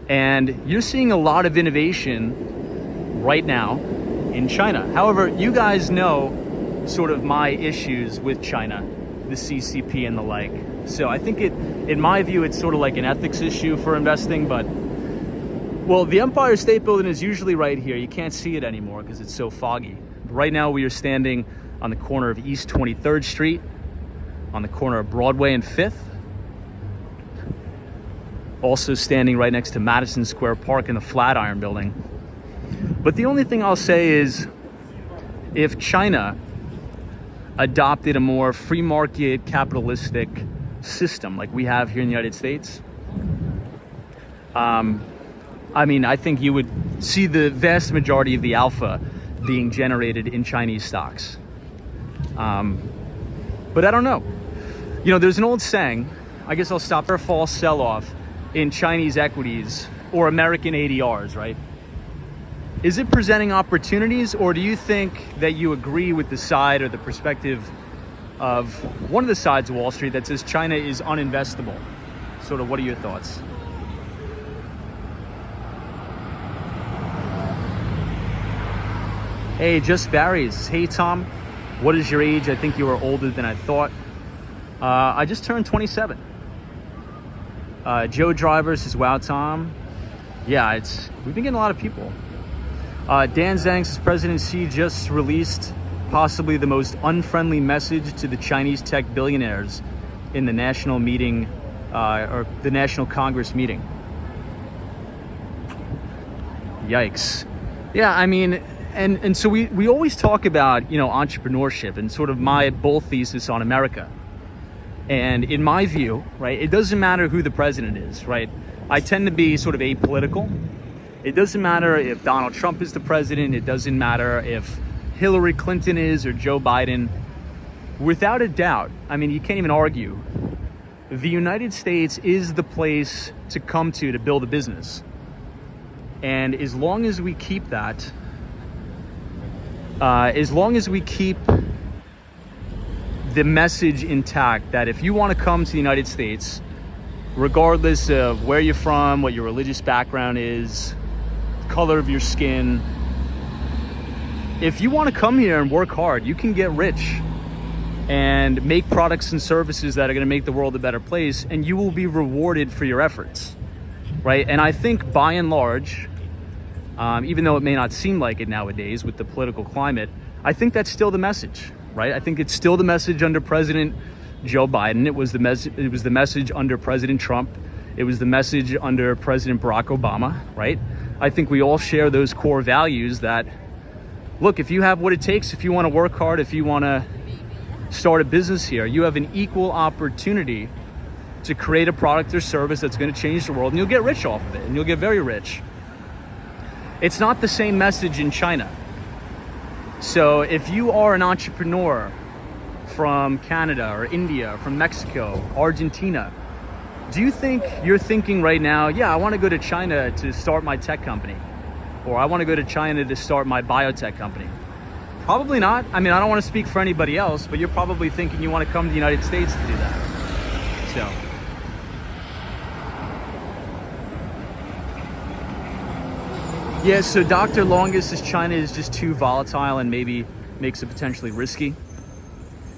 A: And you're seeing a lot of innovation right now in China. However, you guys know sort of my issues with China, the CCP and the like. So I think in my view, it's sort of like an ethics issue for investing, but well, the Empire State Building is usually right here. You can't see it anymore because it's so foggy. Right now we are standing on the corner of East 23rd Street, on the corner of Broadway and 5th. Also standing right next to Madison Square Park in the Flatiron Building. But the only thing I'll say is, if China adopted a more free market capitalistic system like we have here in the United States, I think you would see the vast majority of the alpha being generated in Chinese stocks. But I don't know. You know, there's an old saying, I guess I'll stop for a false sell-off in Chinese equities or American ADRs, right? Is it presenting opportunities, or do you think that you agree with the side or the perspective of one of the sides of Wall Street that says China is uninvestable? Sort of, what are your thoughts? Hey, Just Barry's. Hey, Tom. What is your age? I think you are older than I thought. I just turned 27. Joe Driver says, wow, Tom. Yeah, we've been getting a lot of people. Dan Zhang says, President Xi just released possibly the most unfriendly message to the Chinese tech billionaires in the national meeting, or the National Congress meeting. Yikes. Yeah, I mean, And so we always talk about, entrepreneurship and sort of my bull thesis on America. And in my view, right, it doesn't matter who the president is, right? I tend to be sort of apolitical. It doesn't matter if Donald Trump is the president. It doesn't matter if Hillary Clinton is or Joe Biden. Without a doubt, I mean, you can't even argue, the United States is the place to come to build a business. And as long as we keep that, as long as we keep the message intact that if you want to come to the United States, regardless of where you're from, what your religious background is, color of your skin, if you want to come here and work hard, you can get rich and make products and services that are going to make the world a better place, and you will be rewarded for your efforts, right? And I think by and large, even though it may not seem like it nowadays with the political climate, I think that's still the message, right? I think it's still the message under President Joe Biden. It was the message under President Trump. It was the message under President Barack Obama, right? I think we all share those core values that, look, if you have what it takes, if you want to work hard, if you want to start a business here, you have an equal opportunity to create a product or service that's going to change the world, and you'll get rich off of it, and you'll get very rich. It's not the same message in China. So if you are an entrepreneur from Canada or India, from Mexico, Argentina, do you think you're thinking right now, yeah, I want to go to China to start my tech company, or I want to go to China to start my biotech company? Probably not. I mean, I don't want to speak for anybody else, but you're probably thinking you want to come to the United States to do that. So, yeah, so Dr. Longus says China is just too volatile and maybe makes it potentially risky.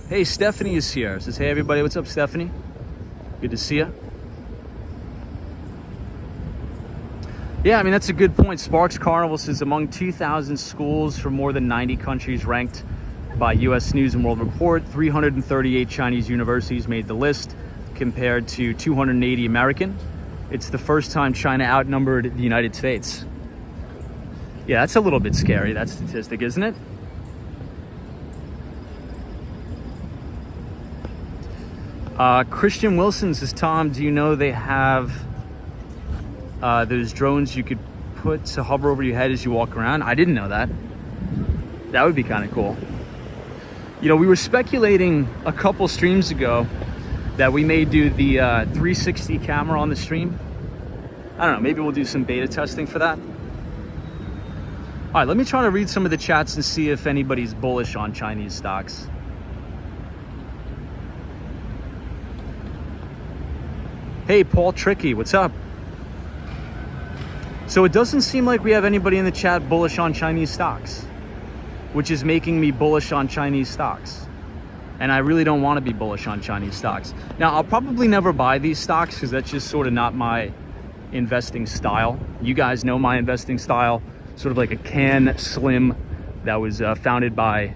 A: Hey, Stephanie is here. Says, hey, everybody. What's up, Stephanie? Good to see you. Yeah, I mean, that's a good point. Sparks Carnival says among 2,000 schools from more than 90 countries ranked by U.S. News and World Report, 338 Chinese universities made the list compared to 280 American. It's the first time China outnumbered the United States. Yeah, that's a little bit scary, that statistic, isn't it? Christian Wilson says, Tom, do you know they have those drones you could put to hover over your head as you walk around? I didn't know that. That would be kind of cool. We were speculating a couple streams ago that we may do the 360 camera on the stream. I don't know, maybe we'll do some beta testing for that. All right, let me try to read some of the chats and see if anybody's bullish on Chinese stocks. Hey, Paul Tricky, what's up? So it doesn't seem like we have anybody in the chat bullish on Chinese stocks, which is making me bullish on Chinese stocks. And I really don't want to be bullish on Chinese stocks. Now, I'll probably never buy these stocks because that's just sort of not my investing style. You guys know my investing style, sort of like a can slim that was founded by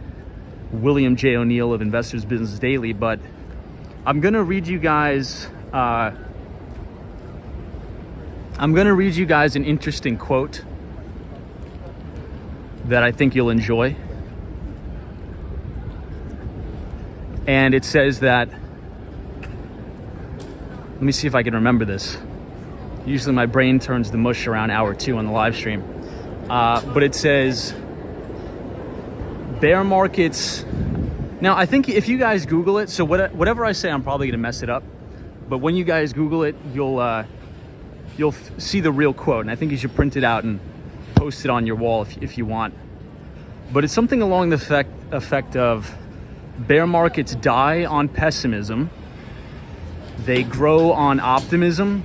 A: William J. O'Neill of Investors Business Daily. But I'm going to read you guys... an interesting quote that I think you'll enjoy. And it says that, let me see if I can remember this. Usually my brain turns to mush around hour 2 on the live stream. But it says, bear markets. Now, I think if you guys Google it, so whatever I say, I'm probably going to mess it up. But when you guys Google it, you'll see the real quote, and I think you should print it out and post it on your wall if you want. But it's something along the effect of, bear markets die on pessimism, they grow on optimism,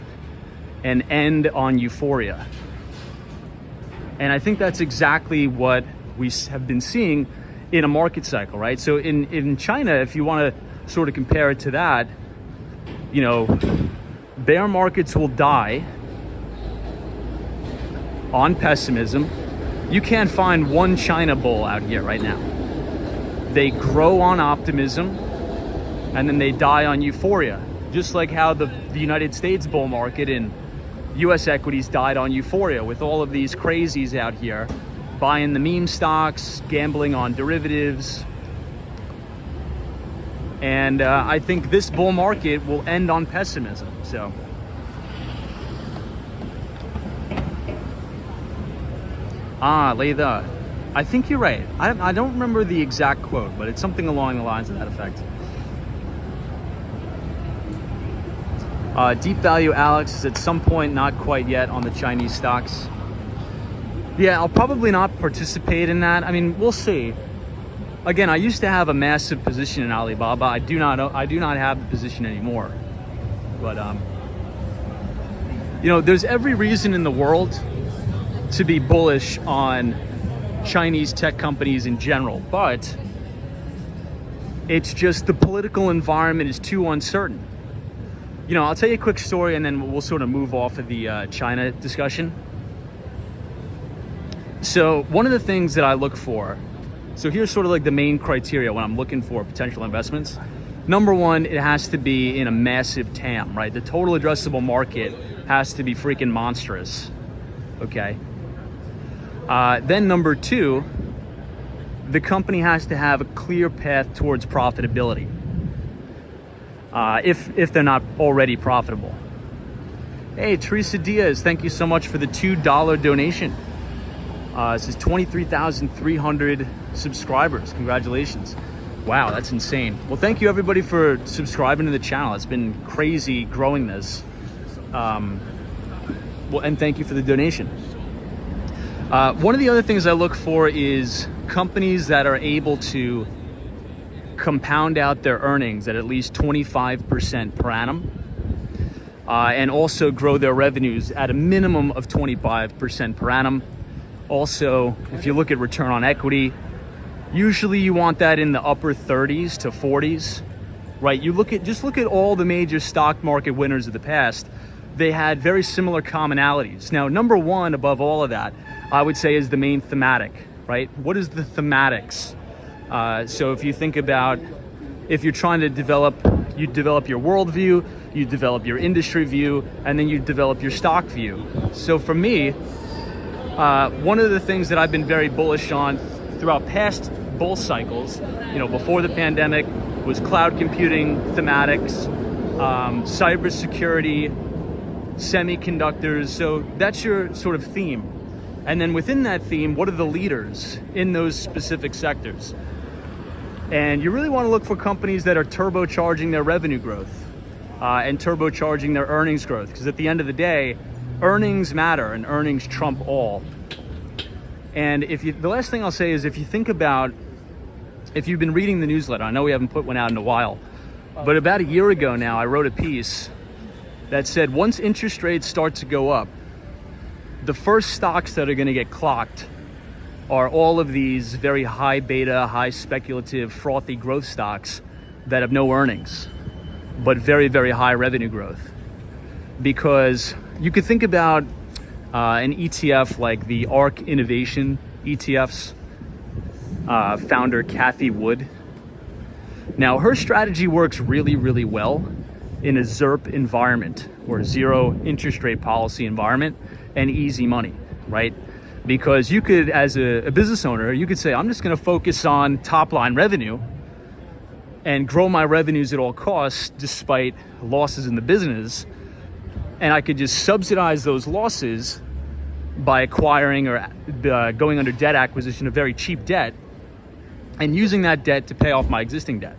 A: and end on euphoria. And I think that's exactly what we have been seeing in a market cycle, right? So in China, if you want to sort of compare it to that, bear markets will die on pessimism. You can't find one China bull out here right now. They grow on optimism, and then they die on euphoria. Just like how the United States bull market and U.S. equities died on euphoria with all of these crazies out here buying the meme stocks, gambling on derivatives. And I think this bull market will end on pessimism. So Layla, I think you're right. I don't remember the exact quote, but it's something along the lines of that effect. Deep Value Alex is at some point, not quite yet, on the Chinese stocks. Yeah, I'll probably not participate in that. I mean, we'll see. Again, I used to have a massive position in Alibaba. I do not have the position anymore. But you know, there's every reason in the world to be bullish on Chinese tech companies in general, but it's just the political environment is too uncertain. You know, I'll tell you a quick story and then we'll sort of move off of the China discussion. So one of the things that I look for, so here's sort of like the main criteria when I'm looking for potential investments. Number one, it has to be in a massive TAM, right? The total addressable market has to be freaking monstrous, okay? Then number two, the company has to have a clear path towards profitability, if they're not already profitable. Hey, Teresa Diaz, thank you so much for the $2 donation. This is 23,300 subscribers. Congratulations. Wow, that's insane. Well, thank you everybody for subscribing to the channel. It's been crazy growing this. Well, and thank you for the donation. One of the other things I look for is companies that are able to compound out their earnings at least 25% per annum, and also grow their revenues at a minimum of 25% per annum. Also, if you look at return on equity, usually you want that in the upper 30s to 40s, right? Just look at all the major stock market winners of the past. They had very similar commonalities. Now, number one above all of that, I would say, is the main thematic, right? What is the thematics? So if you think about, if you're trying to develop your worldview, you develop your industry view, and then you develop your stock view. So for me, one of the things that I've been very bullish on throughout past bull cycles, you know, before the pandemic, was cloud computing thematics, cybersecurity, semiconductors. So that's your sort of theme. And then within that theme, what are the leaders in those specific sectors? And you really want to look for companies that are turbocharging their revenue growth and turbocharging their earnings growth. Because at the end of the day, earnings matter and earnings trump all. And the last thing I'll say is, if you think about, if you've been reading the newsletter, I know we haven't put one out in a while, but about a year ago now, I wrote a piece that said once interest rates start to go up, the first stocks that are going to get clocked are all of these very high beta, high speculative, frothy growth stocks that have no earnings, but very, very high revenue growth. Because you could think about an ETF like the ARK Innovation ETFs, founder Cathie Wood. Now, her strategy works really, really well in a ZIRP environment, or zero interest rate policy environment, and easy money, right? Because you could, as a business owner, you could say, I'm just going to focus on top line revenue and grow my revenues at all costs despite losses in the business. And I could just subsidize those losses by acquiring or going under debt acquisition of very cheap debt and using that debt to pay off my existing debt,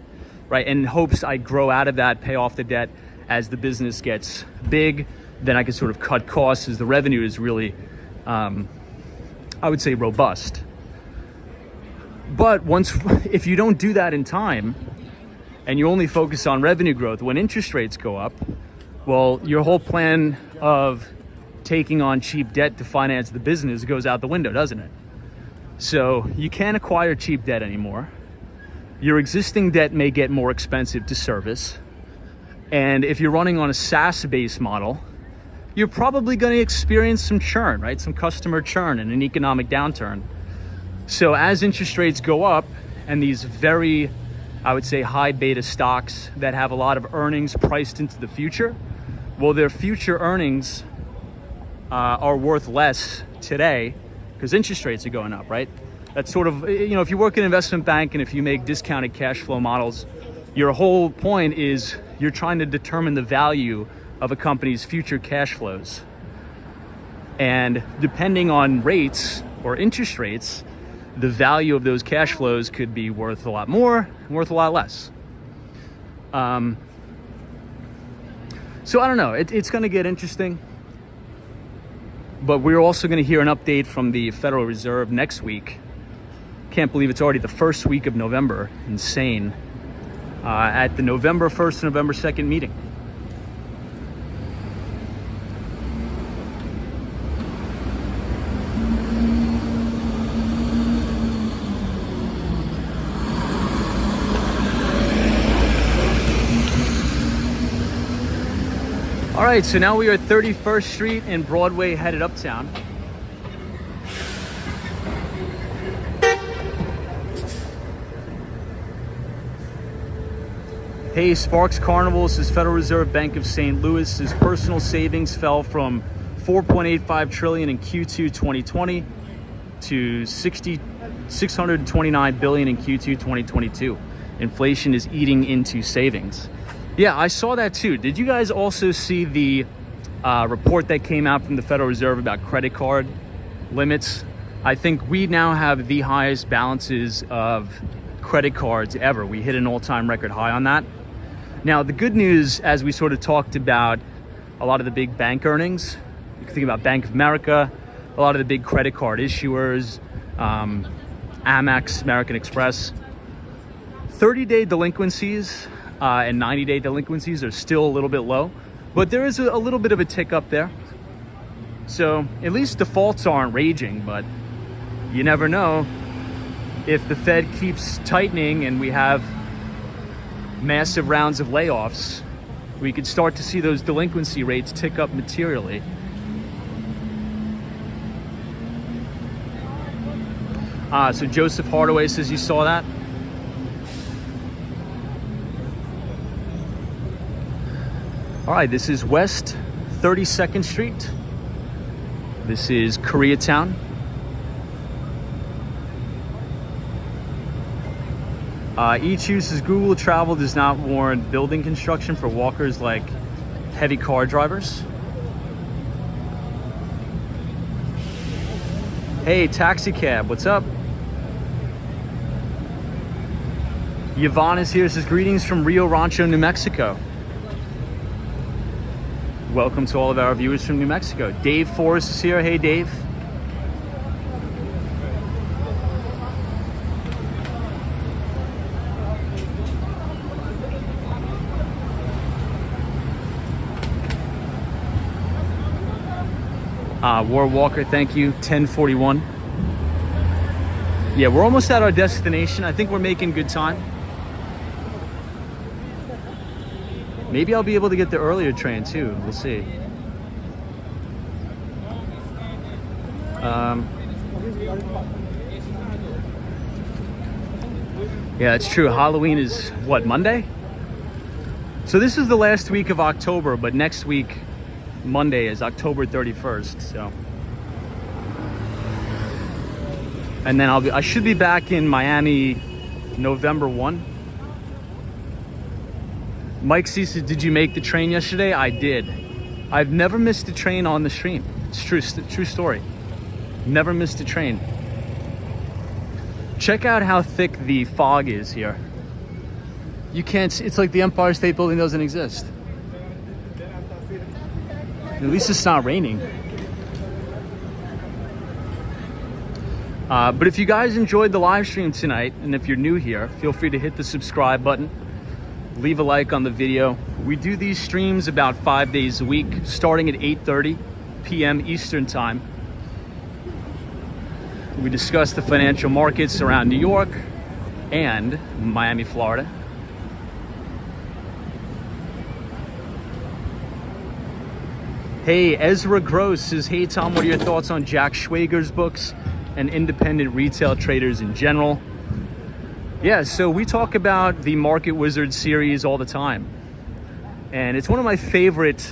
A: right? In hopes I grow out of that, pay off the debt as the business gets big. Then I can sort of cut costs as the revenue is really, I would say, robust. But if you don't do that in time and you only focus on revenue growth, when interest rates go up, well, your whole plan of taking on cheap debt to finance the business goes out the window, doesn't it? So you can't acquire cheap debt anymore. Your existing debt may get more expensive to service. And if you're running on a SaaS-based model, you're probably going to experience some churn, right? Some customer churn in an economic downturn. So as interest rates go up and these very, I would say, high beta stocks that have a lot of earnings priced into the future, well, their future earnings are worth less today because interest rates are going up, right? That's sort of, if you work in an investment bank and if you make discounted cash flow models, your whole point is you're trying to determine the value of a company's future cash flows. And depending on rates or interest rates, the value of those cash flows could be worth a lot more, worth a lot less. So I don't know, it's going to get interesting. But we're also going to hear an update from the Federal Reserve next week. Can't believe it's already the first week of November. Insane. At the November 1st, November 2nd meeting. All right, so now we are at 31st Street and Broadway, headed uptown. Hey, Sparks Carnival says Federal Reserve Bank of St. Louis's personal savings fell from 4.85 trillion in Q2 2020 to 629 billion in Q2 2022. Inflation is eating into savings. Yeah, I saw that too. Did you guys also see the report that came out from the Federal Reserve about credit card limits? I think we now have the highest balances of credit cards ever. We hit an all-time record high on that. Now, the good news, as we sort of talked about a lot of the big bank earnings, you can think about Bank of America, a lot of the big credit card issuers, Amex, American Express. 30-day delinquencies and 90-day delinquencies are still a little bit low, but there is a little bit of a tick up there. So at least defaults aren't raging, but you never know. If the Fed keeps tightening and we have massive rounds of layoffs, we could start to see those delinquency rates tick up materially. So Joseph Hardaway says you saw that. All right, this is West 32nd Street. This is Koreatown. Each uses Google Travel does not warrant building construction for walkers like heavy car drivers. Hey, taxi cab, what's up? Yvonne is here, says greetings from Rio Rancho, New Mexico. Welcome to all of our viewers from New Mexico. Dave Forrest is here. Hey, Dave. War Walker, thank you. 1041. Yeah, we're almost at our destination. I think we're making good time. Maybe I'll be able to get the earlier train too. We'll see. Yeah, it's true. Halloween is what, Monday? So this is the last week of October, but next week, Monday, is October 31st. So, and then I should be back in Miami November 1. Mike C says, did you make the train yesterday? I did. I've never missed a train on the stream. It's true story. Never missed a train. Check out how thick the fog is here. You can't, it's like the Empire State Building doesn't exist. At least it's not raining. But if you guys enjoyed the live stream tonight, and if you're new here, feel free to hit the subscribe button. Leave a like on the video. We do these streams about 5 days a week, starting at 8:30 p.m. Eastern Time. We discuss the financial markets around New York and Miami, Florida. Hey, Ezra Gross says, hey Tom, what are your thoughts on Jack Schwager's books and independent retail traders in general? Yeah, so we talk about the Market Wizard series all the time. And it's one of my favorite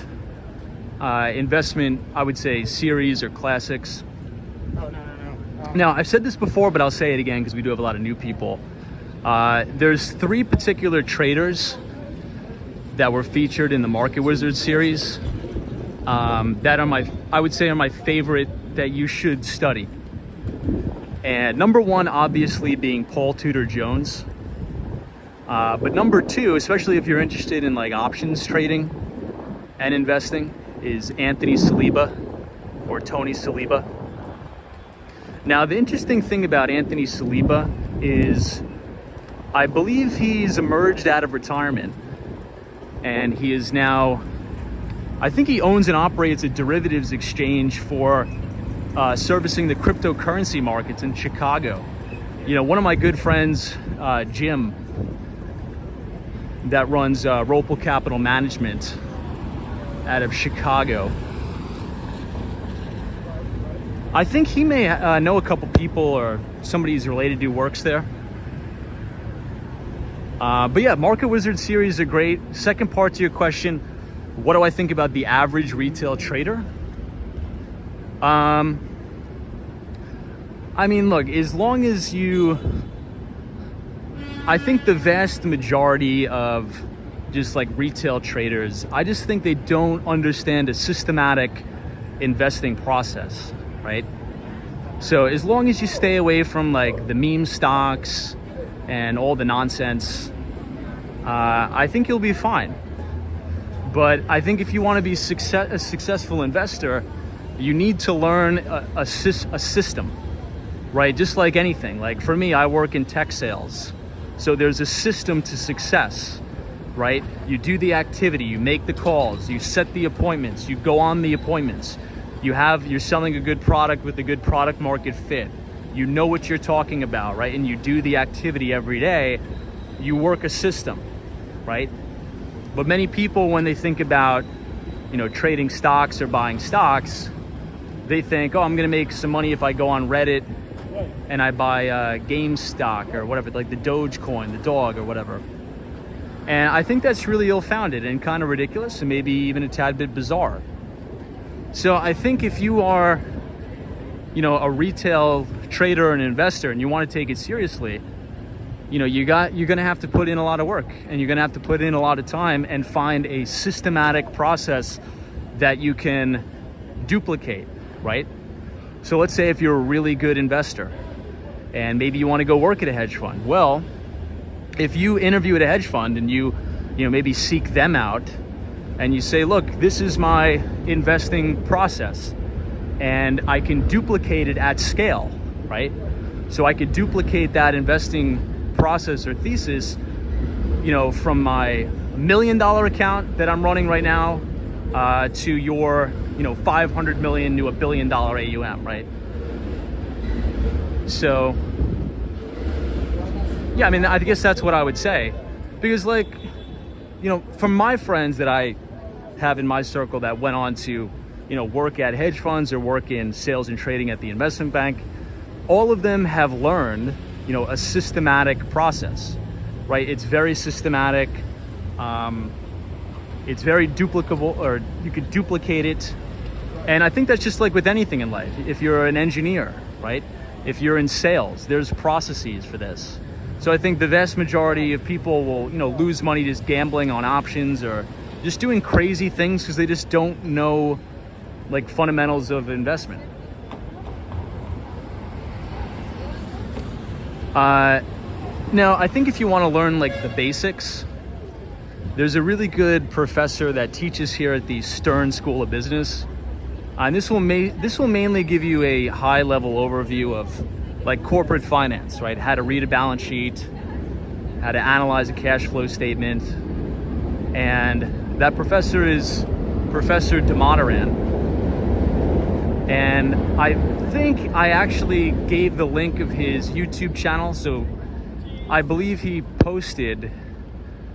A: investment, I would say, series or classics. Now, I've said this before, but I'll say it again because we do have a lot of new people. There's 3 particular traders that were featured in the Market Wizards series that are I would say are my favorite that you should study. And number 1, obviously, being Paul Tudor Jones. But number 2, especially if you're interested in like options trading and investing, is Anthony Saliba or Tony Saliba. Now, the interesting thing about Anthony Saliba is I believe he's emerged out of retirement and he is now, I think he owns and operates a derivatives exchange for servicing the cryptocurrency markets in Chicago. You know, one of my good friends, Jim, that runs Ropel Capital Management out of Chicago, I think he may know a couple people or somebody he's related to works there. But yeah, Market Wizard series are great. Second part to your question, what do I think about the average retail trader? I mean, look, as long as I think the vast majority of just like retail traders, I just think they don't understand a systematic investing process, right? So as long as you stay away from like the meme stocks and all the nonsense, I think you'll be fine. But I think if you want to be a successful investor, you need to learn a system, right? Just like anything. Like for me, I work in tech sales. So there's a system to success, right? You do the activity, you make the calls, you set the appointments, you go on the appointments. You're selling a good product with a good product market fit. You know what you're talking about, right? And you do the activity every day. You work a system, right? But many people, when they think about, you know, trading stocks or buying stocks, they think, oh, I'm going to make some money if I go on Reddit and I buy GameStop or whatever, like the Dogecoin, the dog or whatever. And I think that's really ill-founded and kind of ridiculous and maybe even a tad bit bizarre. So I think if you are, you know, a retail trader or an investor and you want to take it seriously, you know, you're going to have to put in a lot of work and you're going to have to put in a lot of time and find a systematic process that you can duplicate, right? So let's say if you're a really good investor and maybe you want to go work at a hedge fund. Well, if you interview at a hedge fund and you know, maybe seek them out and you say, look, this is my investing process and I can duplicate it at scale, right? So I could duplicate that investing process or thesis, you know, from my $1 million account that I'm running right now to your, you know, 500 million to $1 billion AUM, right? So, yeah, I mean, I guess that's what I would say. Because, like, you know, from my friends that I have in my circle that went on to, you know, work at hedge funds or work in sales and trading at the investment bank, all of them have learned, you know, a systematic process, right? It's very systematic. It's very duplicable, or you could duplicate it. And I think that's just like with anything in life. If you're an engineer, right? If you're in sales, there's processes for this. So I think the vast majority of people will, you know, lose money just gambling on options or just doing crazy things because they just don't know like fundamentals of investment. Now, I think if you want to learn like the basics, there's a really good professor that teaches here at the Stern School of Business. And this will mainly give you a high-level overview of like corporate finance, right? How to read a balance sheet, how to analyze a cash flow statement. And that professor is Professor Damodaran. And I think I actually gave the link of his YouTube channel. So I believe he posted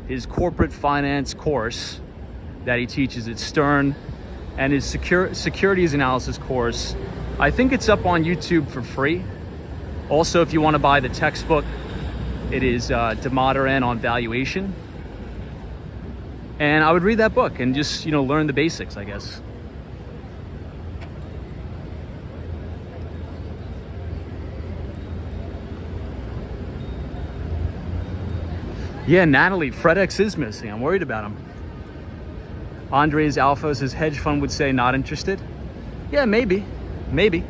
A: his corporate finance course that he teaches at Stern and his securities analysis course. I think it's up on YouTube for free. Also, if you want to buy the textbook, it is Damodaran on Valuation. And I would read that book and just, you know, learn the basics, I guess. Yeah, Natalie, FredEx is missing. I'm worried about him. Andres Alpha says hedge fund would say not interested. Yeah, maybe. Maybe.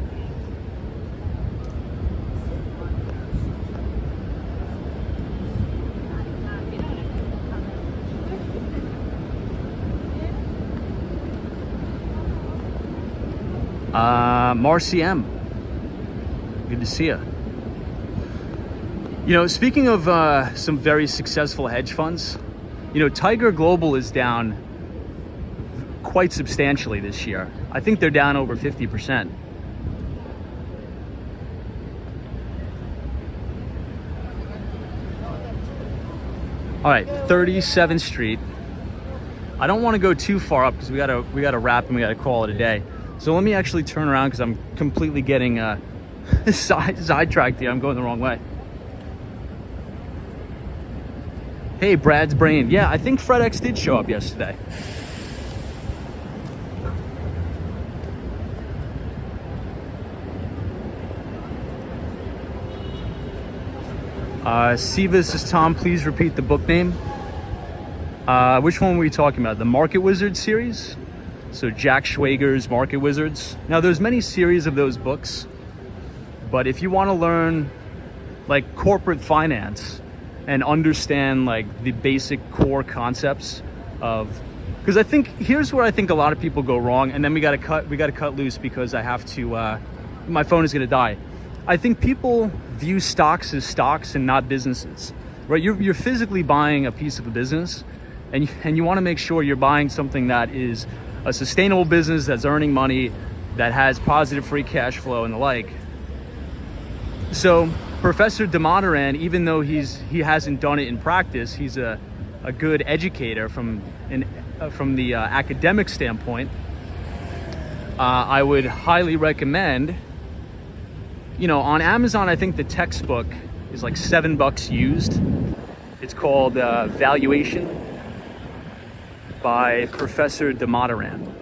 A: Marcy M. Good to see you. You know, speaking of some very successful hedge funds, you know, Tiger Global is down quite substantially this year. I think they're down over 50%. All right, 37th Street. I don't want to go too far up because we gotta wrap and we gotta call it a day. So let me actually turn around because I'm completely getting sidetracked here. I'm going the wrong way. Hey, Brad's brain. Yeah, I think FredEx did show up yesterday. Siva says, Tom, please repeat the book name. Which one were we talking about? The Market Wizards series? So Jack Schwager's Market Wizards. Now there's many series of those books, but if you want to learn like corporate finance and understand like the basic core concepts of, because I think here's where I think a lot of people go wrong, and then we got to cut loose because I have to, my phone is going to die. I think people view stocks as stocks and not businesses, right? You're physically buying a piece of a business, and you want to make sure you're buying something that is a sustainable business that's earning money, that has positive free cash flow and the like. So Professor Damodaran, even though he hasn't done it in practice, he's a good educator from the academic standpoint. I would highly recommend, you know, on Amazon, I think the textbook is like $7 used. It's called Valuation by Professor Damodaran.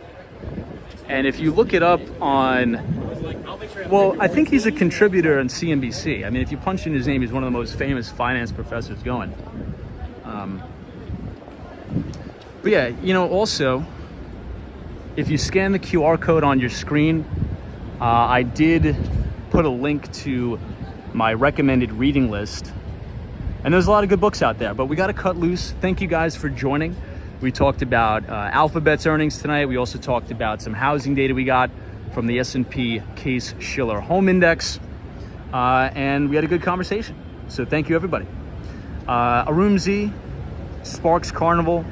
A: And if you look it up on, well, I think he's a contributor on CNBC. I mean, if you punch in his name, he's one of the most famous finance professors going. But yeah, you know, also, if you scan the QR code on your screen, I did put a link to my recommended reading list. And there's a lot of good books out there, but we got to cut loose. Thank you guys for joining. We talked about Alphabet's earnings tonight. We also talked about some housing data we got from the S&P Case-Shiller Home Index. And we had a good conversation. So thank you, everybody. Arumzi, Sparks Carnival,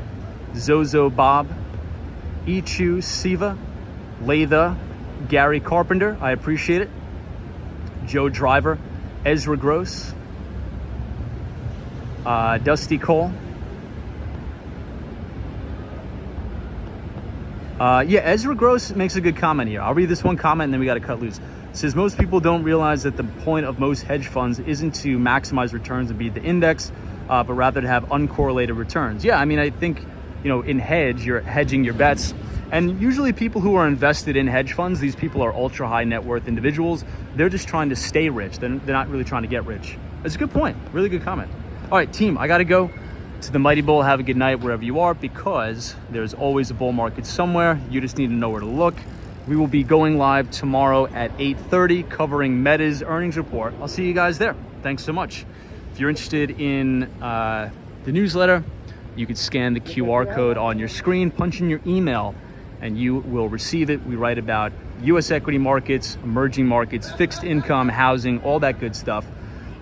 A: Zozo Bob, Ichu Siva, Latha, Gary Carpenter, I appreciate it. Joe Driver, Ezra Gross, Dusty Cole. Yeah, Ezra Gross makes a good comment here. I'll read this one comment and then we got to cut loose. It says, most people don't realize that the point of most hedge funds isn't to maximize returns and beat the index, but rather to have uncorrelated returns. Yeah, I mean, I think, you know, in hedge, you're hedging your bets. And usually people who are invested in hedge funds, these people are ultra high net worth individuals. They're just trying to stay rich. They're not really trying to get rich. That's a good point. Really good comment. All right, team, I got to go. To the Mighty Bull, have a good night wherever you are, because there's always a bull market somewhere. You just need to know where to look. We will be going live tomorrow at 8:30 covering Meta's earnings report. I'll see you guys there. Thanks so much. If you're interested in the newsletter, you can scan the QR code on your screen, punch in your email, and you will receive it. We write about US equity markets, emerging markets, fixed income, housing, all that good stuff.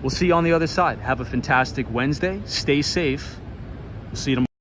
A: We'll see you on the other side. Have a fantastic Wednesday. Stay safe. We'll see you tomorrow.